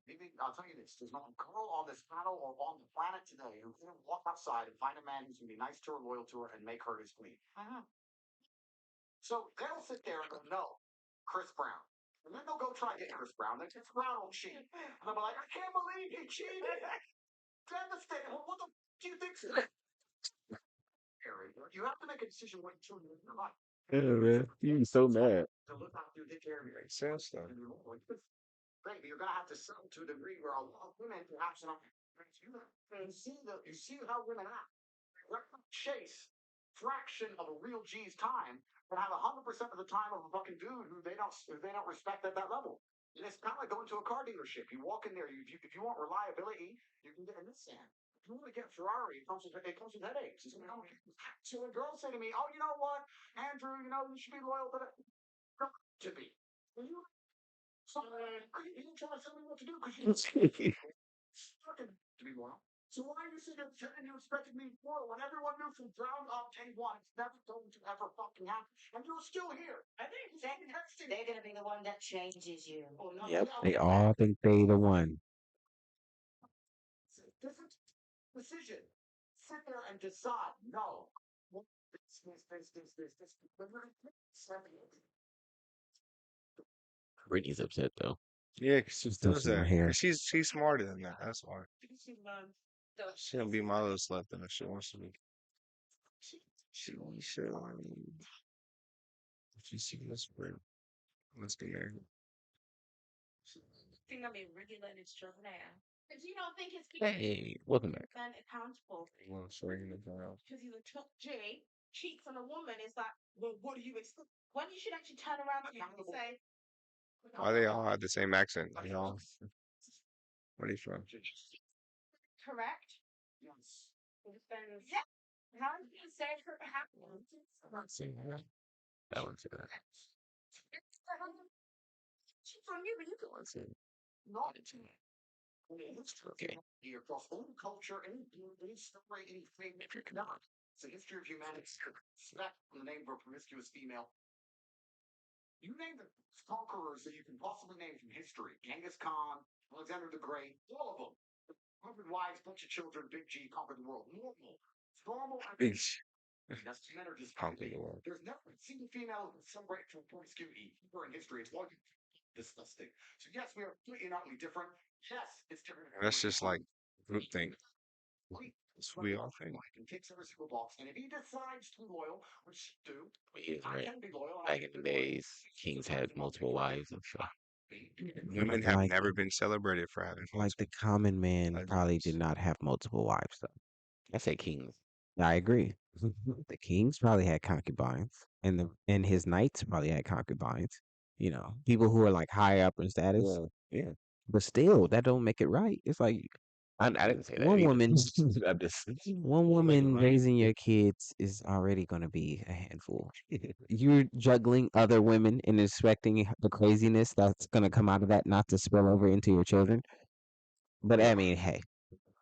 Maybe I'll tell you this: there's not a girl on this panel or on the planet today who can walk outside and find a man who's gonna be nice to her, loyal to her, and make her his queen. So they'll sit there and go, "No, Chris Brown." And then they'll go try and get Chris Brown. Then Chris Brown will cheat. And they'll be like, "I can't believe he cheated." Devastated. Well, what the do you think's You have to make a decision what you do in your life. Yeah, man. You so mad. To look after you, take care of you. Makes sense though. Baby, you're gonna have to sell to a degree where a lot of women perhaps not. You see how women act. They're gonna chase fraction of a real G's time, but have 100% of the time of a fucking dude who they don't respect at that level. And it's kind of like going to a car dealership. You walk in there, if you want reliability, you can get a Nissan. If you want to get a Ferrari, it comes with headaches. So when girls say to me, "Oh, you know what, Andrew, you should be loyal to that," to be. You so you trying to tell me what to do because you fucking to be loyal. So why are you sitting there and you expected me to loyal when everyone knew from ground up day one it's never going to ever fucking happen, and you're still here? I think They're going to be the one that changes you. Oh, no, Yep. yeah, They okay. all think they the one. It's a different decision. Sit there and decide. No. This. Brittany's upset though. Yeah, 'cause she Still does some that. hair. 'Cause she's smarter than that. That's why. She don't be my little slut than she wants to be. She should. She's whispering. Let's get married. I think I'm being really letting it show now. Because you don't think it's Hey, welcome back. man accountable. Well, swinging the ground. Because he's a J, cheats on a woman. It's like, well, what do you expect? When you should actually turn around to him and say, Why they all have the same accent? They all. Where are they from? correct? Yes. Yeah. How do you say her happening? I'm not seeing that. That one's good. She's on you, but you That one's good. Not Okay. across all culture, any story, any thing. If you're Not. It's the history of humanity. That the name of a promiscuous female. You name the conquerors that you can possibly name from history. Genghis Khan, Alexander the Great, all of them. 100 wives, bunch of children, Big G conquered the world. Normal. It's normal. Bitch. That's men are just Conquered the world. There's never a single female who celebrate from promiscuity ever in history. It's one disgusting. So yes, we are completely and utterly different. Yes, it's different. That's just like groupthink. That's what we all think. And takes every single box. And if he decides to be loyal, which do, He is I right. can be loyal. Back in the days, kings had multiple wives, I'm sure. Women have Like- never been celebrated for having Like the common man husbands. probably did not have multiple wives, though. I say kings. I agree. The kings probably had concubines, and his knights probably had concubines. You know, people who are like high up in status. Yeah. But still, that don't make it right. It's like I didn't say that. one either. woman, I'm just one woman raising your kids is already going to be a handful. You're juggling other women and expecting the craziness that's going to come out of that not to spill over into your children. But I mean, hey,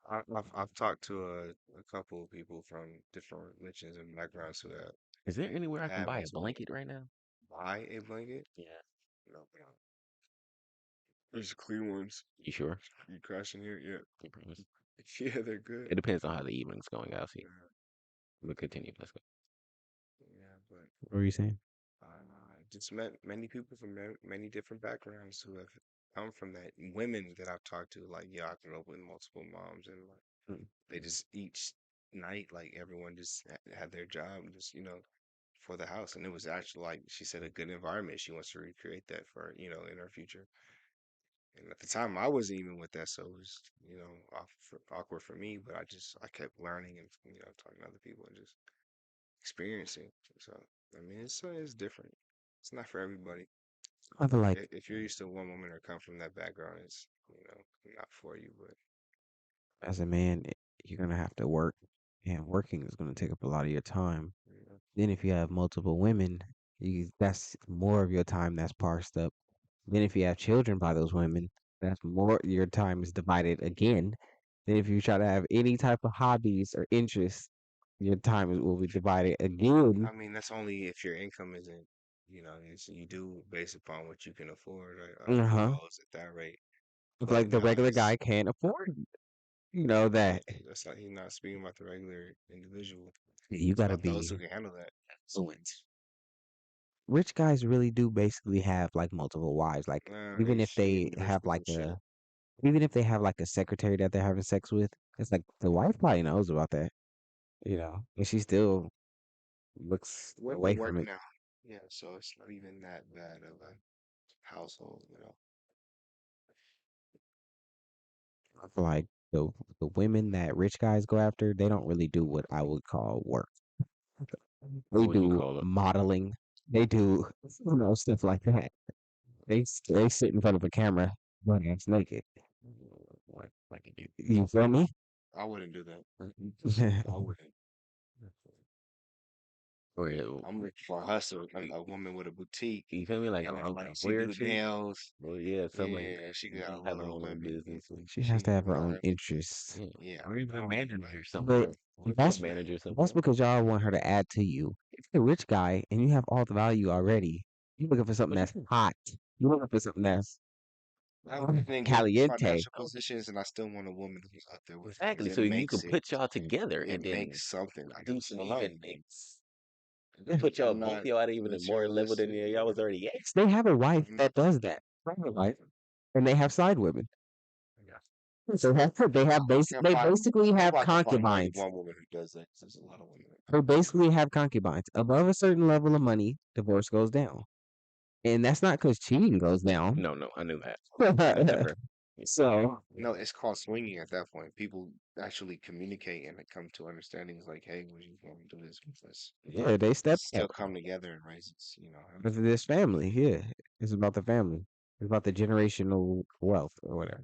I've talked to a couple of people from different religions and backgrounds who have Is there anywhere I can had buy a multiple- blanket right now? buy a blanket. Yeah. No, there's clean ones. You sure? You crashing here? Yeah. You promise? Yeah, they're good. It depends on how the evening's going. I'll see. Yeah, We'll continue. Let's go. yeah, but what were you saying? I just met many people from many different backgrounds who have come from that. Women that I've talked to, like, yeah, I grew up with multiple moms, and like they just each night, like everyone just had their job, just for the house, and it was actually like she said, a good environment. She wants to recreate that for in her future. And at the time, I wasn't even with that, so it was awkward for me. But I kept learning and talking to other people and just experiencing. So I mean, it's different. It's not for everybody. I feel like If you're used to one woman or come from that background, it's not for you. But as a man, you're going to have to work, and working is going to take up a lot of your time. Then if you have multiple women, that's more of your time that's parsed up. Then if you have children by those women, that's more your time is divided again. Then if you try to have any type of hobbies or interests, your time will be divided again. I mean, that's only if your income isn't, you do based upon what you can afford. Right? Uh-huh. Goes at that rate. It's But like the no, regular guy can't afford, that. that's not. He's not speaking about the regular individual. You It's gotta about those be who can handle that. Influence. rich guys really do basically have like multiple wives. Like even if they Rich have people like shit. even if they have like a secretary that they're having sex with, it's like the wife probably knows about that, and she still looks Women away work from it. now. Yeah, so it's not even that bad of a household, you know. I feel like the women that rich guys go after, they don't really do what I would call work. They What would you do call it? modeling. They do stuff like that. They sit in front of a camera, butt ass naked. Like you. You feel me? I wouldn't do that. I wouldn't. Or I'm looking for a hustle, a woman with a boutique, you feel me? Like and then like like she weird do shit. nails. Well, yeah, something like Yeah, that. she You got know, her have her little own women. business. She has to She have her own run. interests. Yeah, Yeah, or even a I wouldn't do manager or something. But Or a that's manager or that's something. because y'all want her to add to you. If you're a rich guy and you have all the value already, you're looking for something that's hot. You're looking for something that's I would then get caliente. financial positions, and I still want a woman who's up there with me because Exactly. So you can put y'all together it and then makes something. Like I'm do some even. even mix. Put y'all I'm both not y'all at even a more level than materialistic. y'all was already at. They have a wife I'm that does that. Private wife, and they have side women. So can't they find. basically I have hope I can find more than concubines. one woman who does that. 'Cause there's a lot of women. They basically have concubines. Above a certain level of money, divorce goes down. And that's not because cheating goes down. No, I knew that. I never. So No, it's called swinging at that point. People actually communicate and they come to understandings like, hey, would you want to do this with us? yeah, they step Still come together and raise this, for this family. Yeah, it's about the family. It's about the generational wealth or whatever.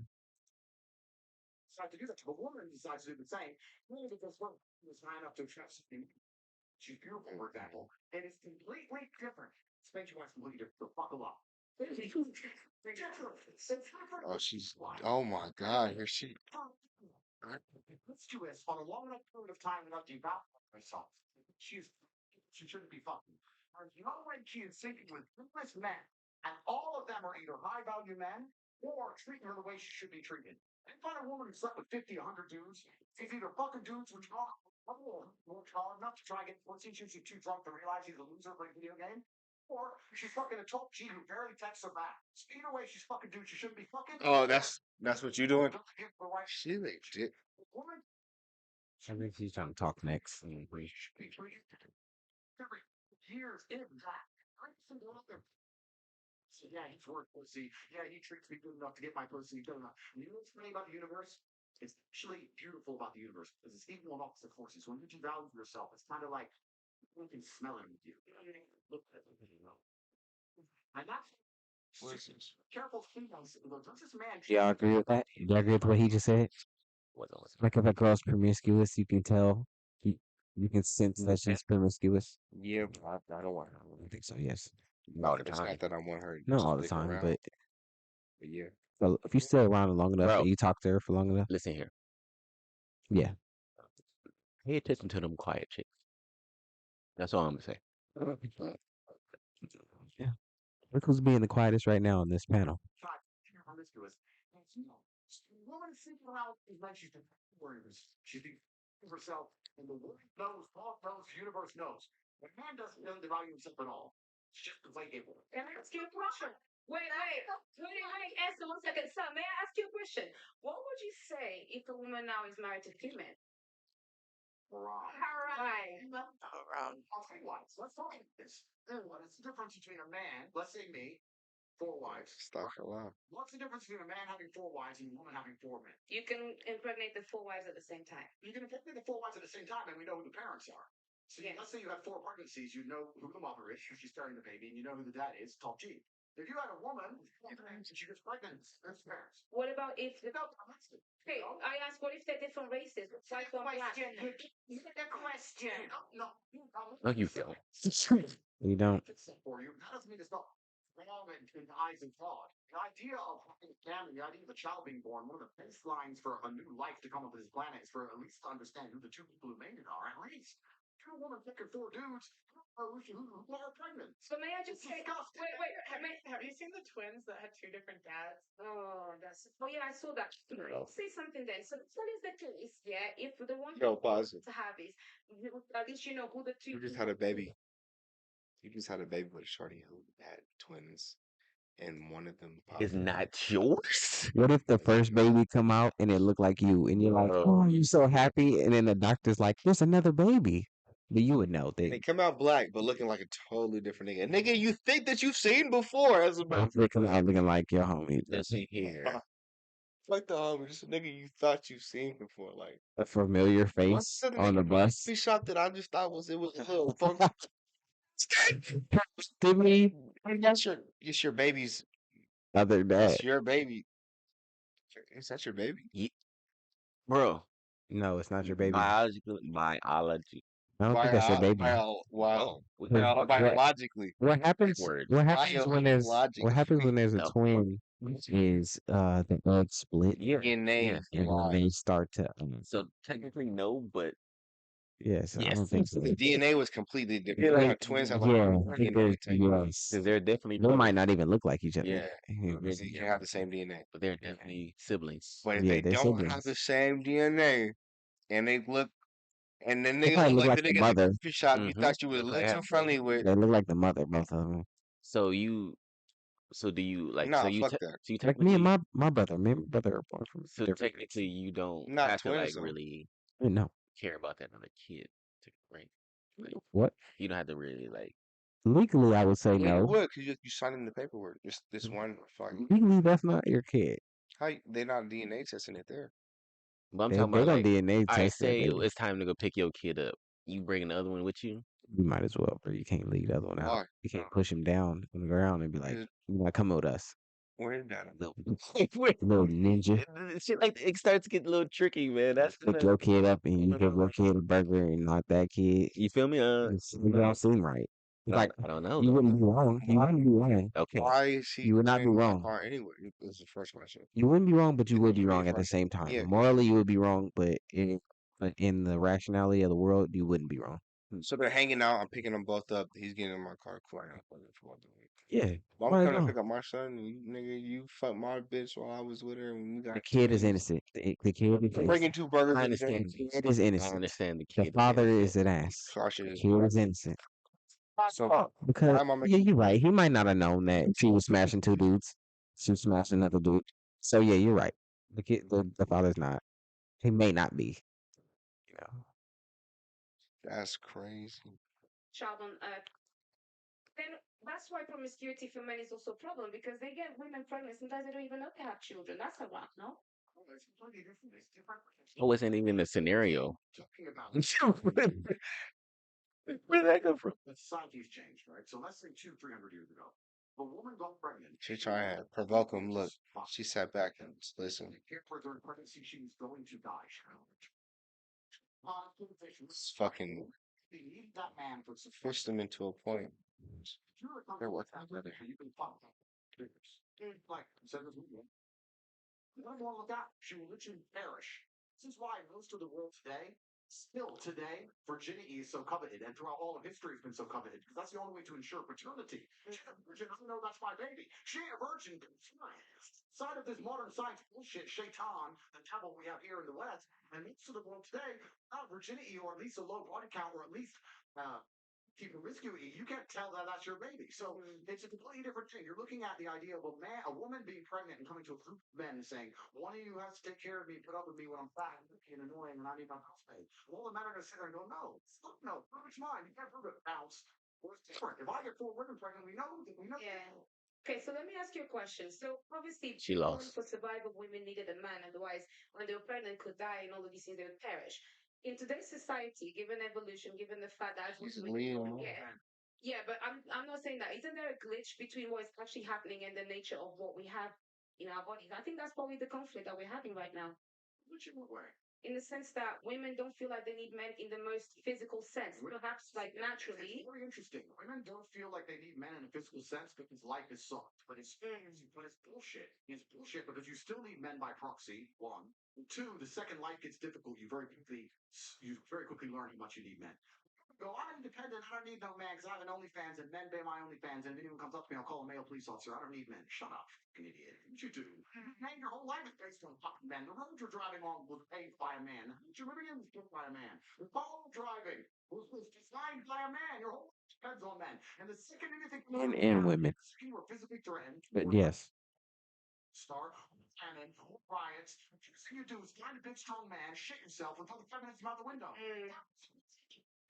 Decide to do that. But woman decides to do the same. Maybe because one was high enough to attract something. She's beautiful, for example, and it's completely different. Spain, she wants completely different. So fuck a lot. Oh, she's. Oh my God, here she. Let's do this on a long enough period of time enough to evaluate herself. She shouldn't be fucking. You know when she is sleeping with numerous men, and all of them are either high value men or treating her the way she should be treated. And find a woman who slept with 50, 100 dudes. She's either fucking dudes which worked hard enough to try and get pussy. She's too drunk to realize she's a loser playing a video game. Or she's fucking a top G who barely texts her back. So either way, she's fucking dude she shouldn't be fucking. Oh, that's what you doing. She Woman, legit. I think she's trying to talk next. every years in that. So yeah, he's worth pussy. Yeah, he treats me good enough to get my pussy. Good enough. You know what's funny about the universe? It's actually beautiful about the universe because it's equal and opposite forces. When you devalue yourself, it's kind of like you can smell it with you. Look at it, you know. And that's careful females. Does this man? Y'all agree with that? Y'all agree with what he just said? Like if a girl's promiscuous, you can tell. You, you can sense that she's promiscuous. Yeah, I don't want her. I think so. Yes. All the It's time. not that I want her to Not all the stick time, around, but but yeah. if you stay around her long enough Bro, and you talk to her for long enough, listen here. yeah. Pay attention to them quiet chicks. That's all I'm gonna say. Yeah. Look who's being the quietest right now on this panel. Promiscuous. Woman sleeping around is like she's warriors. She's herself, and the world knows, God knows, the universe knows. The man doesn't value himself at all. It's just the way it works. Can I ask you a question? Wait. Answer 1 second. Sir, may I ask you a question? What would you say if a woman now is married to female? Around. Around. I'll tell you what. Let's talk about this. What's the difference between a man, let's say me, 4 wives? Stop a lot. What's the difference between a man having 4 wives and a woman having 4 men? You can impregnate the 4 wives at the same time. You can impregnate the 4 wives at the same time, and we know who the parents are. So let's say you have 4 pregnancies, you know who the mother is, who she's carrying the baby, and you know who the dad is, top G. If you had a woman and she gets pregnant, there's parents. What about if the Hey, I asked what if they're different races? White on black. You get the question. No, No, you don't. You don't. For you, that doesn't mean it's not wrong in the eyes of God. The idea of having a family, the idea of a child being born, one of the baselines for a new life to come onto this planet is for at least to understand who the 2 people who made it are. At least. If you're a woman picking 4 dudes, who are pregnant. So may I just say, wait, Have you seen the twins that had 2 different dads? oh, yeah, I saw that. Say something then. So what is the case? Yeah, if the one Yo, pause it. to have is at least you know who the 2 You just had a baby. You just had a baby with a shorty who had twins, and one of them It's popped. not yours. What if the first baby come out and it looked like you, and you're like, Bro. "Oh, you're so happy," and then the doctor's like, "There's another baby." But you would know They that come out black, but looking like a totally different nigga. A nigga you think that you've seen before as a matter. they come out looking like your homie. Just here. Like the homie, just a nigga you thought you've seen before. Like A familiar what's face the on the nigga bus. coffee shop that I just thought it was a little funky. Timmy, It's your baby's. other dad. That's your baby. Is that your baby? Bro, No, it's not your baby. biology. I don't think that's your baby. Biologically. What happens? Word. What happens when there's what happens when there's a No. twin? Is the egg split? Yeah. DNA Yeah. And then they start to. So technically no, but Yes, I yes. don't think so. The DNA was completely different. Yeah, You know, twins have like yeah, different DNA type. yes. Because they're definitely They might not even look like each other. Yeah. Yeah, You can have the same DNA. but they're definitely siblings. But if Yeah, they they're don't have siblings. the same DNA and they look and then They nigga probably look look like like the the nigga at the mother. coffee shop you Mhm. thought you was a They little have- too friendly with. They look like the mother, both of them. So you so do you like Nah, so you fuck te- that. so you Like me and technically my brother. Me and my brother are born from so different. technically you don't Not have to twins, like though. really No. care about that other kid, right? Like What? you don't have to really like Legally, I would say Yeah, you no. would, because you signed in the paperwork. This one fucking Legally, that's not your kid. they not DNA testing it there. but I'm They talking they about gonna like DNA all right, test that say baby. it's time to go pick your kid up. You bring the other one with you? You might as well, bro. You can't leave the other one out. Why? You can't push him down on the ground and be like, Is- "You not come with us, Where is that? No. little ninja." Shit like it starts getting a little tricky, man. That's Pick your kid up and you give your kid a burger and not that kid. you feel me? It don't seem right. It's like I don't know. you wouldn't be wrong. You wouldn't be wrong. Okay. Why is he You would not be in my wrong. car anyway? Is the first question. You wouldn't be wrong, but you It would be would be wrong at the first. same time. Yeah. Morally, you would be wrong, but in the rationality of the world, you wouldn't be wrong. So they're hanging out. I'm picking them both up. He's getting in my car crying. Yeah. Well, why I'm coming to not? pick up my son. And nigga, you fucked my bitch while I was with her, and we got The kid is kids. innocent. The kid is I'm bringing innocent. 2 burgers. I a day. understand. The kid is I innocent. understand the The kid. father is an ass. Sasha The is kid is innocent. so Because why am I yeah, making you're right. He might not have known that she was smashing 2 dudes. She was smashing another dude. So yeah, you're right. The father's not. He may not be. You know. that's crazy. child on earth. Then that's why promiscuity for men is also a problem because they get women pregnant. Sometimes they don't even know they have children. That's a wrap, no? It's completely different. It's different. It wasn't even a scenario. Talking about Where did that come from? the society's changed, right? So let's say 200-300 years ago, if a woman got pregnant. She trying to provoke him. Look, she sat back and listened. Care for during pregnancy, she was going to die. It's fucking They need that man for pushed him into a point. They're working together. You can fuck like said this movie. One more look out, she will literally perish. This is why most of the world today, still today, virginity is so coveted, and throughout all of history has been so coveted, because that's the only way to ensure paternity. She's a virgin, I know that's my baby. She ain't a virgin. Side of this modern science bullshit, shaitan, the devil we have here in the West, and most of the world today, not virginity, or at least a low body count, or at least keep promiscuity, you can't tell that that's your baby. So it's a completely different thing. You're looking at the idea of a woman being pregnant and coming to a group of men and saying, one of you has to take care of me, put up with me when I'm fat and annoying and I need my house paid. All the men are going to sit there and go, no, prove it's mine. You can't prove it. Bounce. Well, it's different. If I get 4 women pregnant, we know. Yeah. Okay, so let me ask you a question. So obviously, She lost. for survival, women needed a man. Otherwise, when they were pregnant, could die, and all of these things, they would perish. In today's society, given evolution, given the fact that yeah, but I'm not saying that. Isn't there a glitch between what is actually happening and the nature of what we have in our bodies? I think that's probably the conflict that we're having right now. Which in what way? In the sense that women don't feel like they need men in the most physical sense, perhaps like naturally. It's very interesting. Women don't feel like they need men in a physical sense because life is soft, but it's bullshit. It's bullshit because you still need men by proxy. 1, 2. The second life gets difficult, you very quickly learn how much you need men. Go, I'm independent. I don't need no man because I have an OnlyFans and men pay my OnlyFans. And if anyone comes up to me, I'll call a male police officer. I don't need men. Shut up, fucking idiot. What you do? Man, your whole life is based on fucking men. The road you're driving on was paved by a man. The house you're living in was built by a man. The car driving was designed by a man. Your whole life depends on men. And the second anything Men and women. you are physically threatened. But yes. Start cannon, riots. The first thing you do is find a big strong man, shit yourself, and throw the feminism out the window.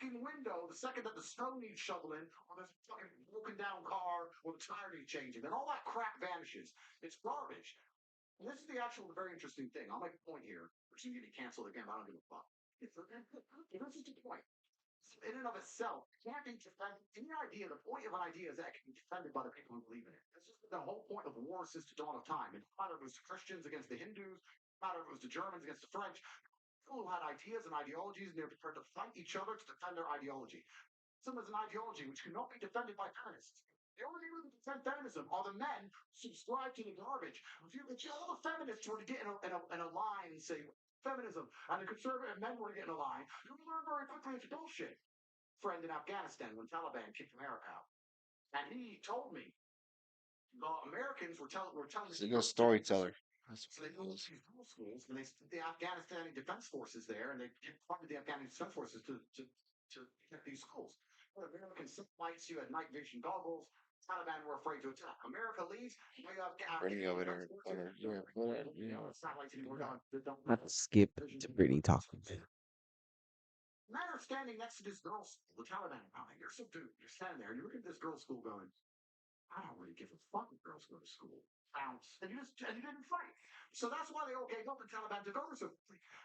fucking window the second that the snow needs shoveling, or there's a fucking broken down car, or the tire needs changing. Then all that crap vanishes. It's garbage. And this is the very interesting thing. I'll make a point here. Which is going to get canceled again, but I don't give a fuck. This is the point. In and of itself, can't be defended. Any idea, the point of an idea is that it can be defended by the people who believe in it. That's just the whole point of war since the dawn of time. It didn't matter if it was the Christians against the Hindus, it didn't matter if it was the Germans against the French. People who had ideas and ideologies, and they were prepared to fight each other to defend their ideology. Feminism is an ideology which cannot be defended by feminists. The only people who defend feminism are the men who subscribe to the garbage. If all the feminists were to get in a line and say feminism, and the conservative men were to get in a line, you would learn very quickly it's bullshit. Friend in Afghanistan when Taliban kicked America out, and he told me the Americans were telling He's a good storyteller. so they go to these dual schools, and they sent the Afghanistani defense forces there, and they funded the Afghanistan defense forces to protect these schools. Well, Americans sent lights, you had night vision goggles. Taliban were afraid to attack. America leaves. You have Brittany over there. satellites anymore. Let's skip to Brittany talking. Men are standing next to this girl's school. The Taliban are coming. You're subdued. You're standing there, and you look at this girl's school going, I don't really give a fuck if girls go to school. Bounce. And you didn't fight. So that's why they all gave up. The Taliban took over. So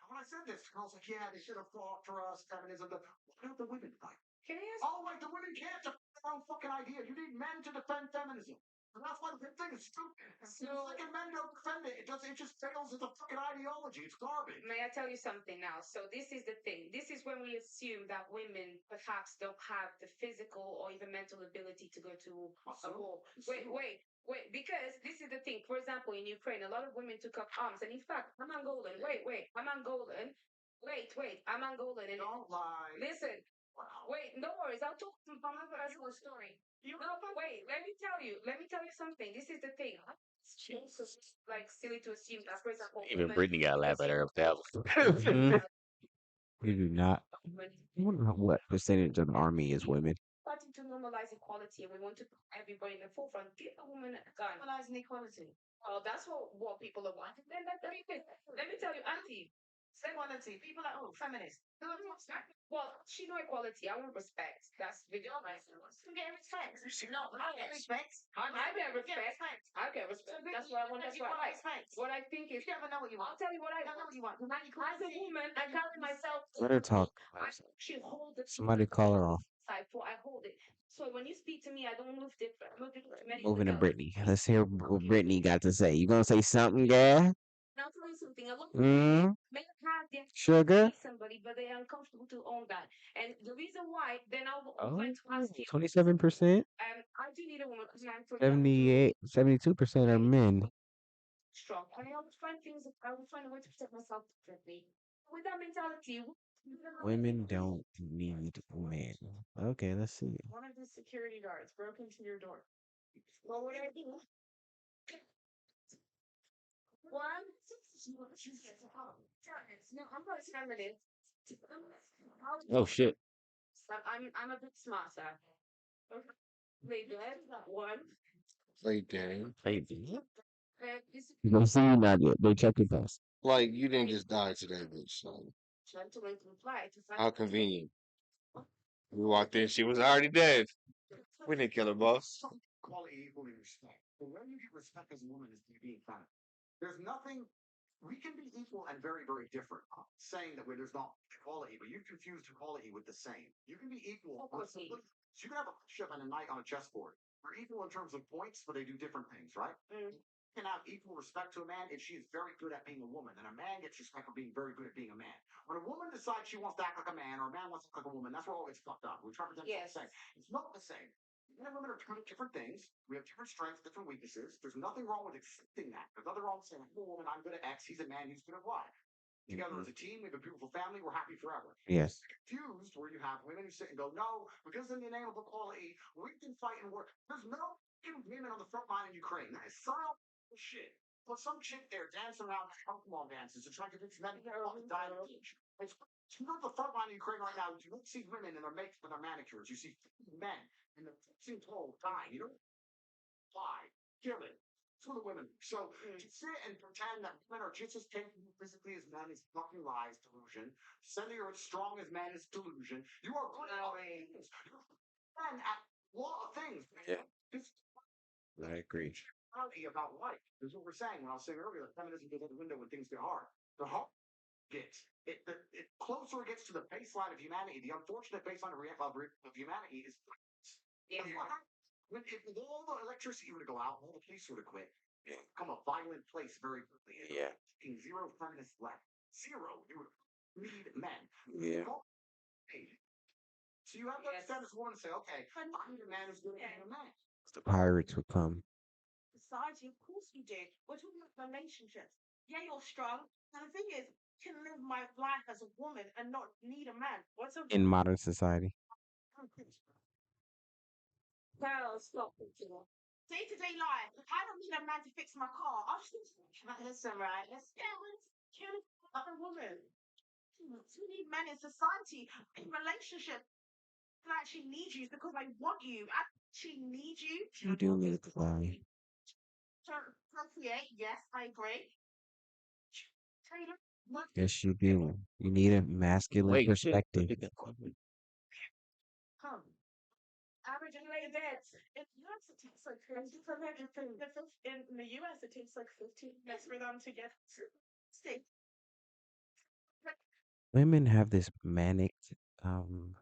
when I said this, girls like, yeah, they should have fought for us, feminism. But why don't the women fight? Can I ask? Oh, like the women can't defend their own fucking idea. You need men to defend feminism. And that's why the thing is stupid. So, fucking men don't defend it. It just fails as a fucking ideology. It's garbage. May I tell you something now? So this is the thing. This is when we assume that women perhaps don't have the physical or even mental ability to go to a war. Wait. Because this is the thing. For example, in Ukraine, a lot of women took up arms. And in fact, I'm Angolan. Wait. I'm Angolan. Wait. I'm Angolan. And Don't lie. listen. Wow. Wait, no worries. I'll talk from my personal story. Wait, let me tell you something. This is the thing. It's like silly to assume that, for example, Even women- Brittany got to laugh at her with that Mhm. We do not. I wonder what percentage of the army is women. Starting to normalize equality, and we want to put everybody in the forefront. Give a woman a gun. Normalizing equality. Well, that's what people are wanting. Then let me tell you, Auntie. Equality. People like, feminists. Well, she know equality. I want respect. That's video. You get respect. No, I get respect. I get respect. I get respect. That's what I want. That's what I respect. What I think is. You never know what you I'll want. tell you what I You don't know what you want. As a woman, I carry myself. Let her talk. I actually hold the. Somebody call her off. I hold it. So when you speak to me, I don't move different. I move different. Moving to Brittany. Let's hear what Brittany got to say. You gonna say something, girl? Now, I'll tell you something. A lot of Mm, men have their sugar? somebody, but they're uncomfortable to own that. And the reason why, then I'll Oh, going to ask you. 27%. I do need a woman because I'm for 72% are men. strong. And I always find a way to protect myself differently. With that mentality, Women don't need men. Okay, let's see. One of the security guards broke into your door. What would I do? One. No, I'm not feminist. Oh shit. I'm a bit smarter. Play dead. One. Play game. You gonna see you not yet. They check it first. Like, you didn't just die today, bitch. Like, Gentlemen comply. how convenient. We walked in, she was already dead. We didn't kill her, boss. Equality, equally respect. But when you get respect as a woman is being feminine. There's nothing. We can be equal and very, very different. I'm not saying that there's not equality, but you've confused equality with the same. You can be equal. So you can have a push-up and a knight on a chessboard. They're equal in terms of points, but they do different things, right? You can have equal respect to a man if she is very good at being a woman, and a man gets respect for being very good at being a man. When a woman decides she wants to act like a man, or a man wants to act like a woman, that's where all gets fucked up. We try to pretend it's the same. It's not the same. Men and women are kind of different things. We have different strengths, different weaknesses. There's nothing wrong with accepting that. There's nothing wrong with saying, I'm a woman, I'm good at X, he's a man, he's good at Y. Together as a team, we have a beautiful family, we're happy forever. Yes. Confused where you have women who sit and go, no, because in the name of equality, we can fight and work. There's no fucking women on the front line in Ukraine. That is some shit. Put some chick there dancing around Pokemon dances to try to convince men to die of age. You go to the front line in Ukraine right now, you don't see women in their makeup and their manicures. You see men in the fixing clothes dying. You don't lie. Kill it. for the women. So to sit and pretend that women are just as capable physically as men is fucking lies, delusion. To say that you're as strong as men is delusion. You are good at things. You're men at a lot of things. Yeah. Just I agree. about life. This is what we're saying. When I was saying earlier, that feminism goes out the window when things get hard. The hard gets it closer it gets to the baseline of humanity. The unfortunate baseline of humanity is if all the electricity were to go out, all the police were to quit, it would become a violent place very quickly. Yeah. Zero feminists left. Zero. You would need men. Yeah. So you have to understand this woman and say, okay, I need a man who's good at being a man. The pirates would come. Society, of course you do. We're talking about relationships. Yeah, you're strong. And the thing is, I can live my life as a woman and not need a man. What's a In modern society. girl? Stop thinking. Day-to-day life. I don't need a man to fix my car. I'm just listen, right? Let's kill a woman. We need men in society, in relationship. I actually need you because I want you. I actually need you. You do need to fly. To procreate, yes, I agree. Taylor, what? Yes, you do. You need a masculine Wait, perspective. Come. Average anyway, that's in the US it takes like in the US it takes like 15 minutes for them to get state. Women have this manic um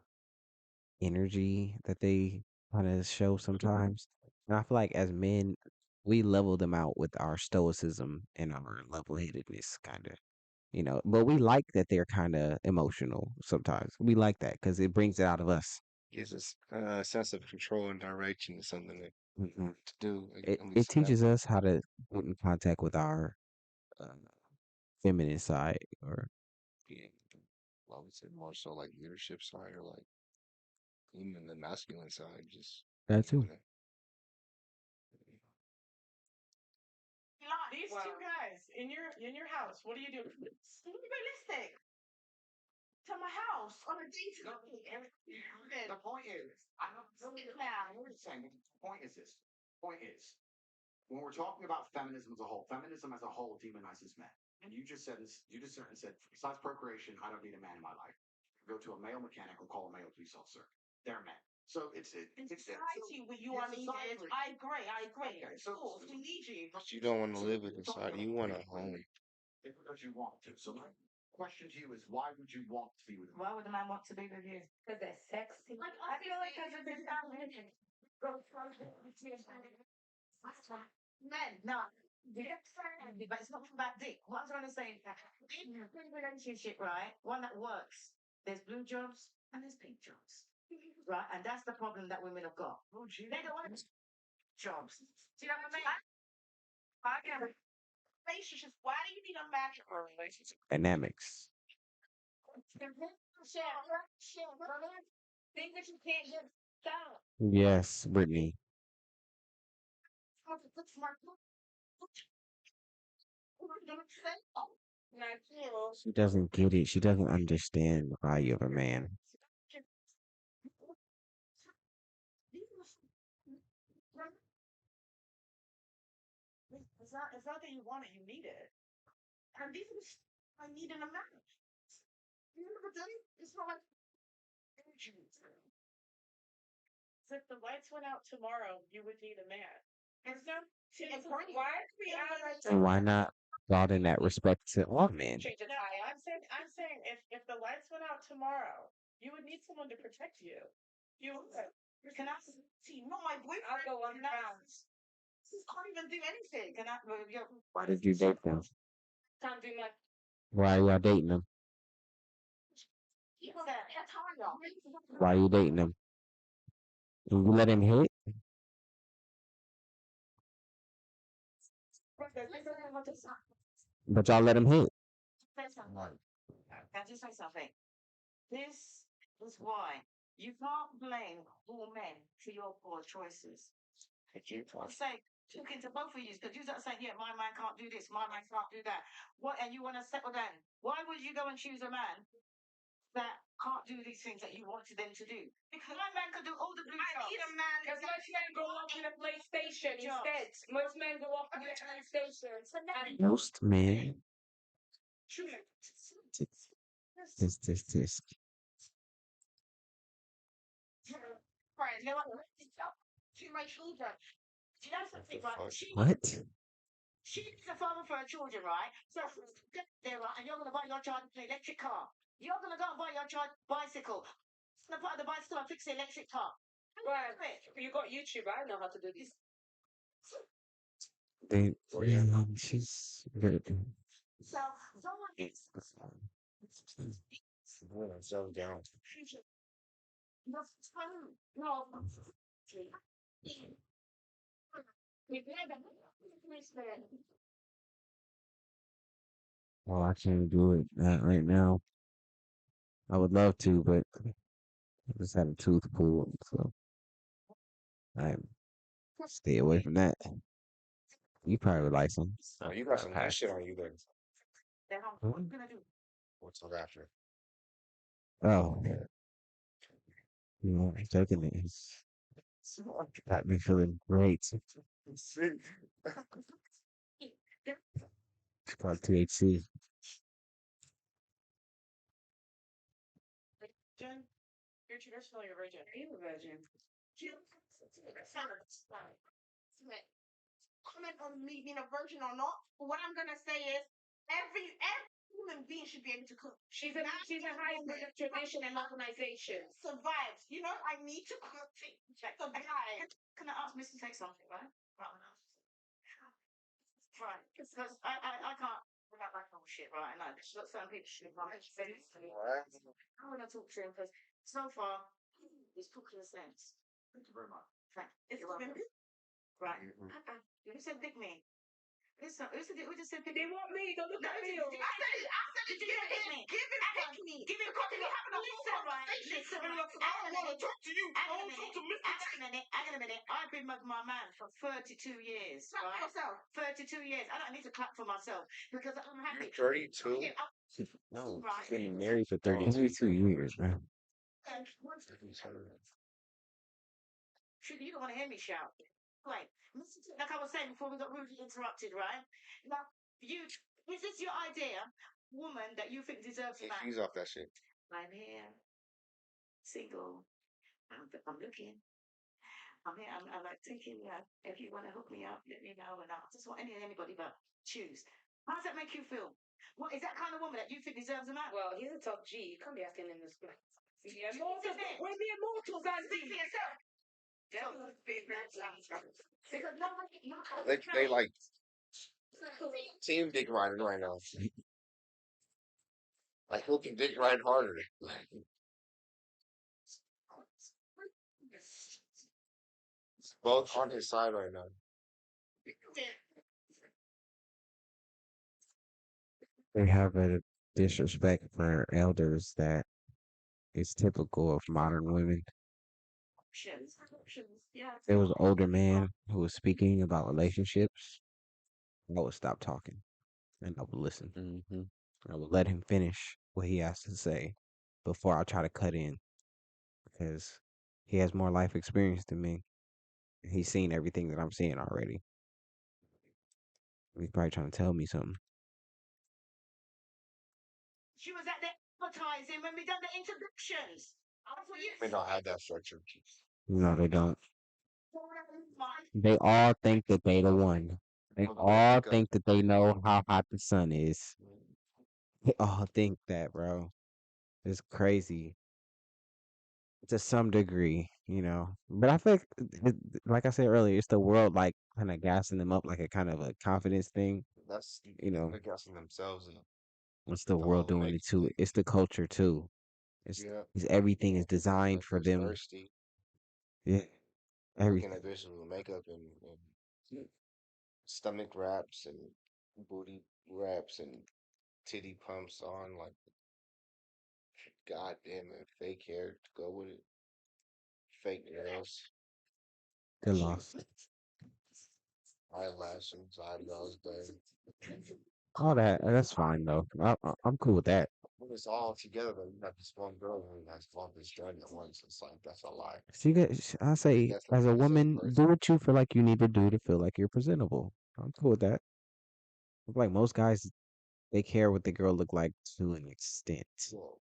energy that they kind of show sometimes. And I feel like as men, we level them out with our stoicism and our level-headedness, kind of, But we like that they're kind of emotional sometimes. We like that because it brings it out of us. Gives us a sense of control and direction is something Hmm to do, It at it least in that teaches way. us how to get in contact with our uh, feminine side, or Yeah. Well, I would say more so like leadership side or like even the masculine side, just that being too. there. These two guys in your house, what do you do? Be realistic. To my house on a date. The point is, I know what you're saying, but the point is this. Point is, when we're talking about feminism as a whole demonizes men. And you just said this, you just said, besides procreation, I don't need a man in my life. Go to a male mechanic or call a male police officer. They're men. So it's society where you are needed. I agree. Okay, so Of course, we need you. But you don't want to live with inside. You want a home. it's because you want to. So my question to you is, why would you want to be with him? Why would a man want to be with you? Because they're sexy. Like, I feel like as a men, no. But it's not about dick. What I'm trying to say is that in a relationship, right? One that works. There's blue jobs and there's pink jobs. Right? And that's the problem that women have got. They don't want jobs. Do you know what I mean? I get it. Relationships. Why do you need a man for a relationship? Dynamics. Things that you can't just stop. Yes, Brittany. She doesn't get it. She doesn't understand the value of a man. It's not that you want it, you need it. And these are I need in a man. You know what I'm It's not like So if the lights went out tomorrow, you would need a man. it's no Why are we out? And why not broaden that respect to all men? No, I'm saying if the lights went out tomorrow, you would need someone to protect you. You would. Can I see? Not my boyfriend. I'll go 1 pound. Can't even do anything. Can I? Why did you date them? Can't do much. Why are y'all dating them? Why are you dating them? And you let him hit? But y'all let him hit. Can I just say something? This is why you can't blame all men for your poor choices. I'm saying, talking to both of you, because you're not saying, yeah, my man can't do this, my man can't do that. What? And you want to settle down? Why would you go and choose a man that can't do these things that you wanted them to do? Because my man could do all the blue jobs. need a man. Because most men go off with a PlayStation instead. Most men go off with a PlayStation. And Most men. This. Right, you know what? To my children. Do you know something, right? What? She's the father for her children, right? So get there, right? And you're gonna buy your child an electric car. You're gonna go and buy your child bicycle. It's gonna put the bicycle and fix the electric car. right, you got YouTube. I know how to do this. She's very. So someone So down. no. Oh, I can't do it right now. I would love to, but I just had a tooth pulled, so I stay away from that. You probably would like some. Oh, you got some good shit on you then. What are you gonna do? What's up after? Oh, you know, taking it. It's got me feeling great. It's called THC. Jen, you're traditional, you're virgin. Are you a virgin? Comment on me being a virgin or not. But what I'm gonna say is every human being should be able to cook. She's a hybrid of tradition and modernization. Survives. You know, I need to cook things. Survive. Can I ask Miss to say something, right? Right. Because I can't without that kind of shit, right? And like, certain people should not say this to me. I want to talk to him because so far he's talking sense. Thank you very much. You're welcome. Right. Who said pick me? Listen, who just said pick me? They want me. Don't look at me. I said it. Give it pick me. Give it pick me. Give it pick me. Having a full conversation. I want to talk to you. I want to talk to Mr. Hang on a minute. I've been with my man for 32 years. Clap for yourself. 32 years. I don't need to clap for myself because I'm happy. 32? No, Right. been married for 32 years, man. You don't want to hear me shout. Right. Listen to, like I was saying before we got rudely interrupted, right? Now, is this your idea, woman, that you think deserves a man? He's off that shit. I'm here, single. I'm looking. I'm here. I'm like thinking, if you want to hook me up, let me know. And I just want anybody but choose. How does that make you feel? What is that kind of woman that you think deserves a man? Well, he's a top G. You can't be asking him this. We're the immortals, Andy. Speak for yourself. Because nobody, They like team dick riding right now. Like who can dick ride harder? Both on his side right now. They have a disrespect for elders that is typical of modern women. yeah. There was an older man who was speaking about relationships. I would stop talking and I would listen. I would let him finish what he has to say before I try to cut in because he has more life experience than me. He's seen everything that I'm seeing already. He's probably trying to tell me something. She was at the advertising when we done the introductions. We don't have that structure. No, they don't. They all think that they the one. They all think that they know how hot the sun is. They all think that, bro. It's crazy to some degree, you know. But I feel like I said earlier, it's the world like kind of gassing them up, like a kind of a confidence thing. That's You know, they're gassing themselves up. it's the world doing it too. It's the culture too. It's everything is designed for them. Thirsty. Yeah, Looking everything. at bitches with makeup and stomach wraps and booty wraps and titty pumps on, like, god damn it, fake hair to go with it, fake nails, They're lost. eyelashes, eyebrows done. All that. That's fine though. I'm cool with that. When it's all together, but you have this one girl who has all this journey at once. It's like that's a lie. See, I say, That's as a the same woman, person. do what you feel like you need to do to feel like you're presentable. I'm cool with that. I feel like most guys, they care what the girl look like to an extent. Well,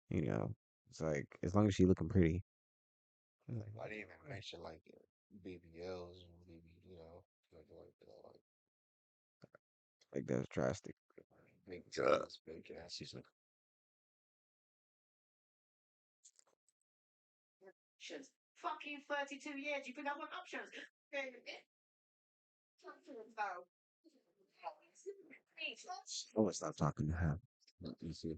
You know, it's like as long as she looking pretty. I'm I like, didn't even mention like BBLs and BB, like that's drastic. big ass, big ass. She's like, Options. Fucking 32 years. You think I want options? No. Oh, let's stop talking to her. you see,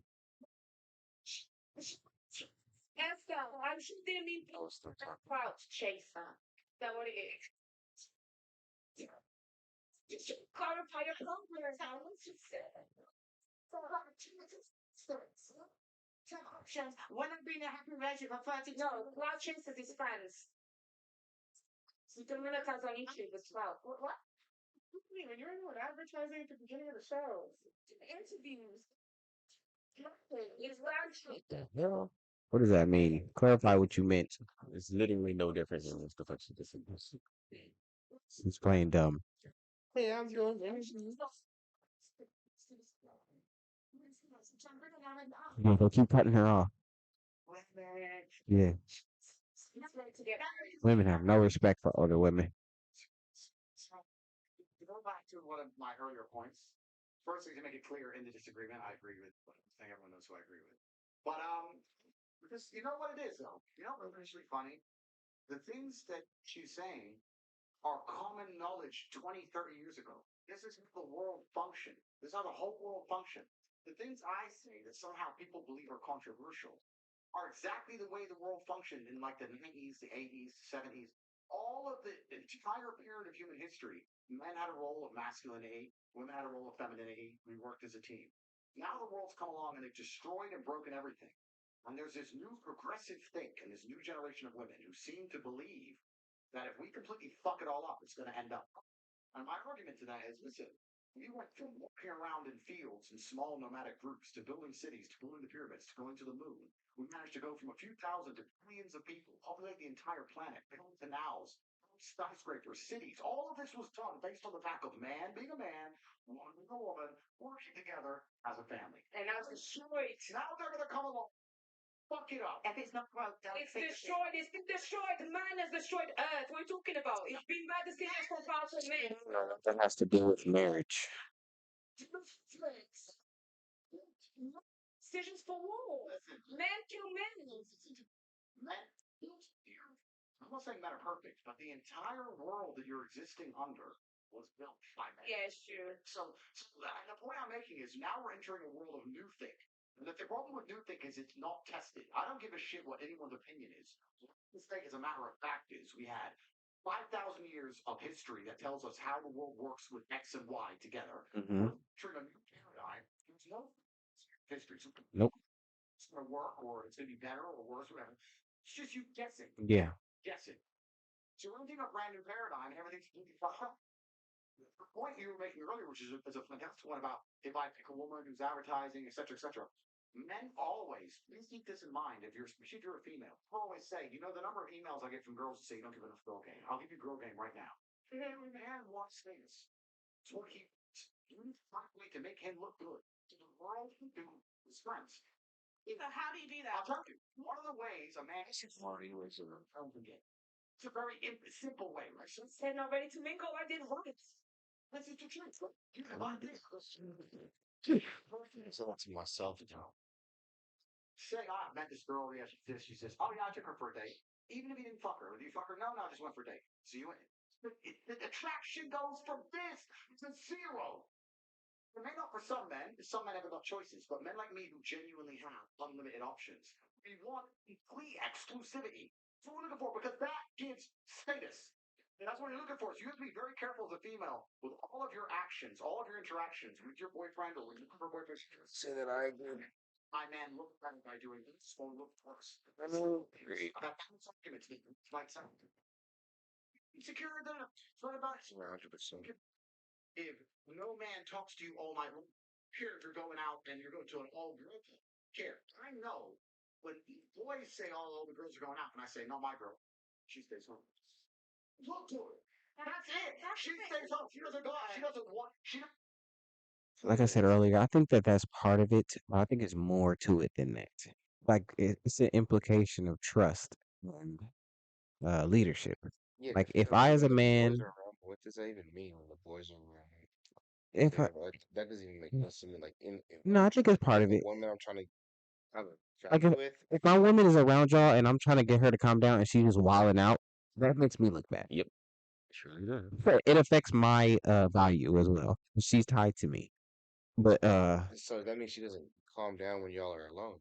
Esther, I'm shooting me I was still talking. crouch chaser. That what it is. Clarify your compliments. I want to say. Some options. When I've been in a happy relationship for 32 No, crouch chasers is fans. You can monetize on YouTube as well. What? When you're doing advertising at the beginning of the show, Interviews. Nothing. It's actually. The hell? What does that mean? Clarify what you meant. It's literally no different than what the fuck she just said. He's playing dumb. Hey, I'm doing Yeah, they'll keep cutting her off. Yeah, women have no respect for older women. To go back to one of my earlier points, firstly, to make it clear in the disagreement, I agree with what I'm saying. Everyone knows who I agree with. But because you know what it is though. You know what's actually funny? The things that she's saying are common knowledge 20, 30 years ago. This is how the world functioned. This is how the whole world functioned. The things I say that somehow people believe are controversial are exactly the way the world functioned in like the 90s, the 80s, 70s. All of the entire period of human history, men had a role of masculinity, women had a role of femininity. We worked as a team. Now the world's come along and they've destroyed and broken everything. And there's this new progressive think and this new generation of women who seem to believe that if we completely fuck it all up, it's going to end up. And my argument to that is, listen, we went from walking around in fields in small nomadic groups to building cities, to building the pyramids, to going to the moon. We managed to go from a few thousand to billions of people, populate the entire planet, build canals, skyscrapers, cities. All of this was done based on the fact of man being a man, woman being a woman, working together as a family. And now it's destroyed. Now they're going to come along, fuck it up. If it's not broke, don't It's fix it. destroyed. It's been destroyed. Man has destroyed Earth. What are you talking about? It's been by the decisions from powerful men. That has to do with marriage. Decisions for war. Listen, Men kill men. men built here. I'm not saying men are perfect, but the entire world that you're existing under was built by men. Yeah, it's true. So and the point I'm making is now we're entering a world of new think. And the problem with new think is it's not tested. I don't give a shit what anyone's opinion is. What this thing, as a matter of fact, is we had 5,000 years of history that tells us how the world works with X and Y together. Mm-hmm. We're entering a new paradigm. There's no history. So Nope. it's going to work or it's going to be better or worse, whatever. It's just you guessing. Yeah. Guessing. So we're entering a brand new paradigm and everything's completely fucked up. The point you were making earlier, which is a fantastic one about if I pick a woman who's advertising, etc., etc. Men always, please keep this in mind. Especially if you're a female, people always say, you know, the number of emails I get from girls who say you don't give enough girl game. I'll give you girl game right now. Every man wants things. It's what he wants. You need to find a way to make him look good to the world and to his friends. so how do you do I'll that? tell you, one of the ways a man is flirting with a girl can get. It's a very simple way, right? So They're not ready to mingle. I did what? this is the truth. You can buy this. so to myself, you know. Say, I met this girl, yeah, she says, oh yeah, I took her for a date. Even if you didn't fuck her, did you fuck her? No, I just went for a date. So you went. The attraction goes from this to zero. It may not for some men, because some men haven't got choices, but men like me who genuinely have unlimited options, we want complete exclusivity. That's what we're looking for, because that gives status. And that's what you're looking for. So you have to be very careful as a female with all of your actions, all of your interactions with your boyfriend or with your boyfriend. Say that I agree. My man looked better by doing this, or look worse. I mean, great. That argument to me might sound insecure. It's not about 100%. if no man talks to you all night long, Here, if you're going out and you're going to an all girl club. Here, I know when boys say all the girls are going out, and I say, no, my girl, she stays home. Look to her. That's it. She stays home. She doesn't go out. She doesn't want. She. Like I said earlier, I think that that's part of it. But I think it's more to it than that. Like it's an implication of trust and leadership. Yeah, Like because if I, as a when the boys man, are around, what does that even mean when the boys are around? if I, Yeah, like that doesn't even make sense to me. Like in no, I think it's part like of a it. woman I'm trying to have a Like family with. if my woman is around y'all and I'm trying to get her to calm down and she's just wilding out, that makes me look bad. Yep. Surely does. So it affects my value as well. She's tied to me. But So that means she doesn't calm down when y'all are alone,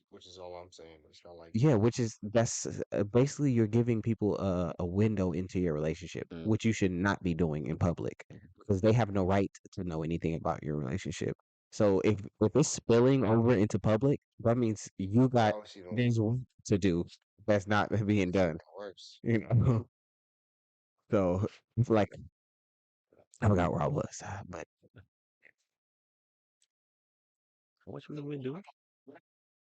which is all I'm saying. It's not like yeah, which is that's basically you're giving people a window into your relationship, Mm. which you should not be doing in public because they have no right to know anything about your relationship. So if it's spilling over into public, that means you got obviously don't things to do that's not being done. works. You know, so it's like I forgot where I was, but What you been doing?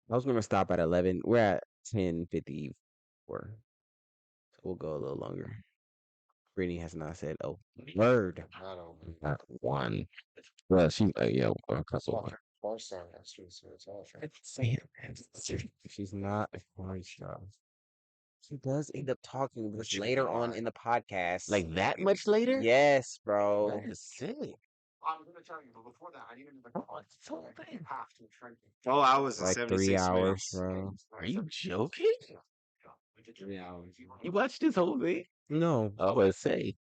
I was gonna stop at 11. We're at 10:54, so we'll go a little longer. Brittany has not said a word. Not over. Not one. Well, she, yeah, a couple. Far side actually, so it's all right. Saying She's not a porn star. She does end up talking with us you later on are. in the podcast. like that much later? Yes, bro. That is sick. I'm going to tell you, but before that, I need another call. It's so bad. Half to drink. Oh, I was Like 3 hours, bro. Are you joking? 3 hours. You watched this whole thing? No, I was say.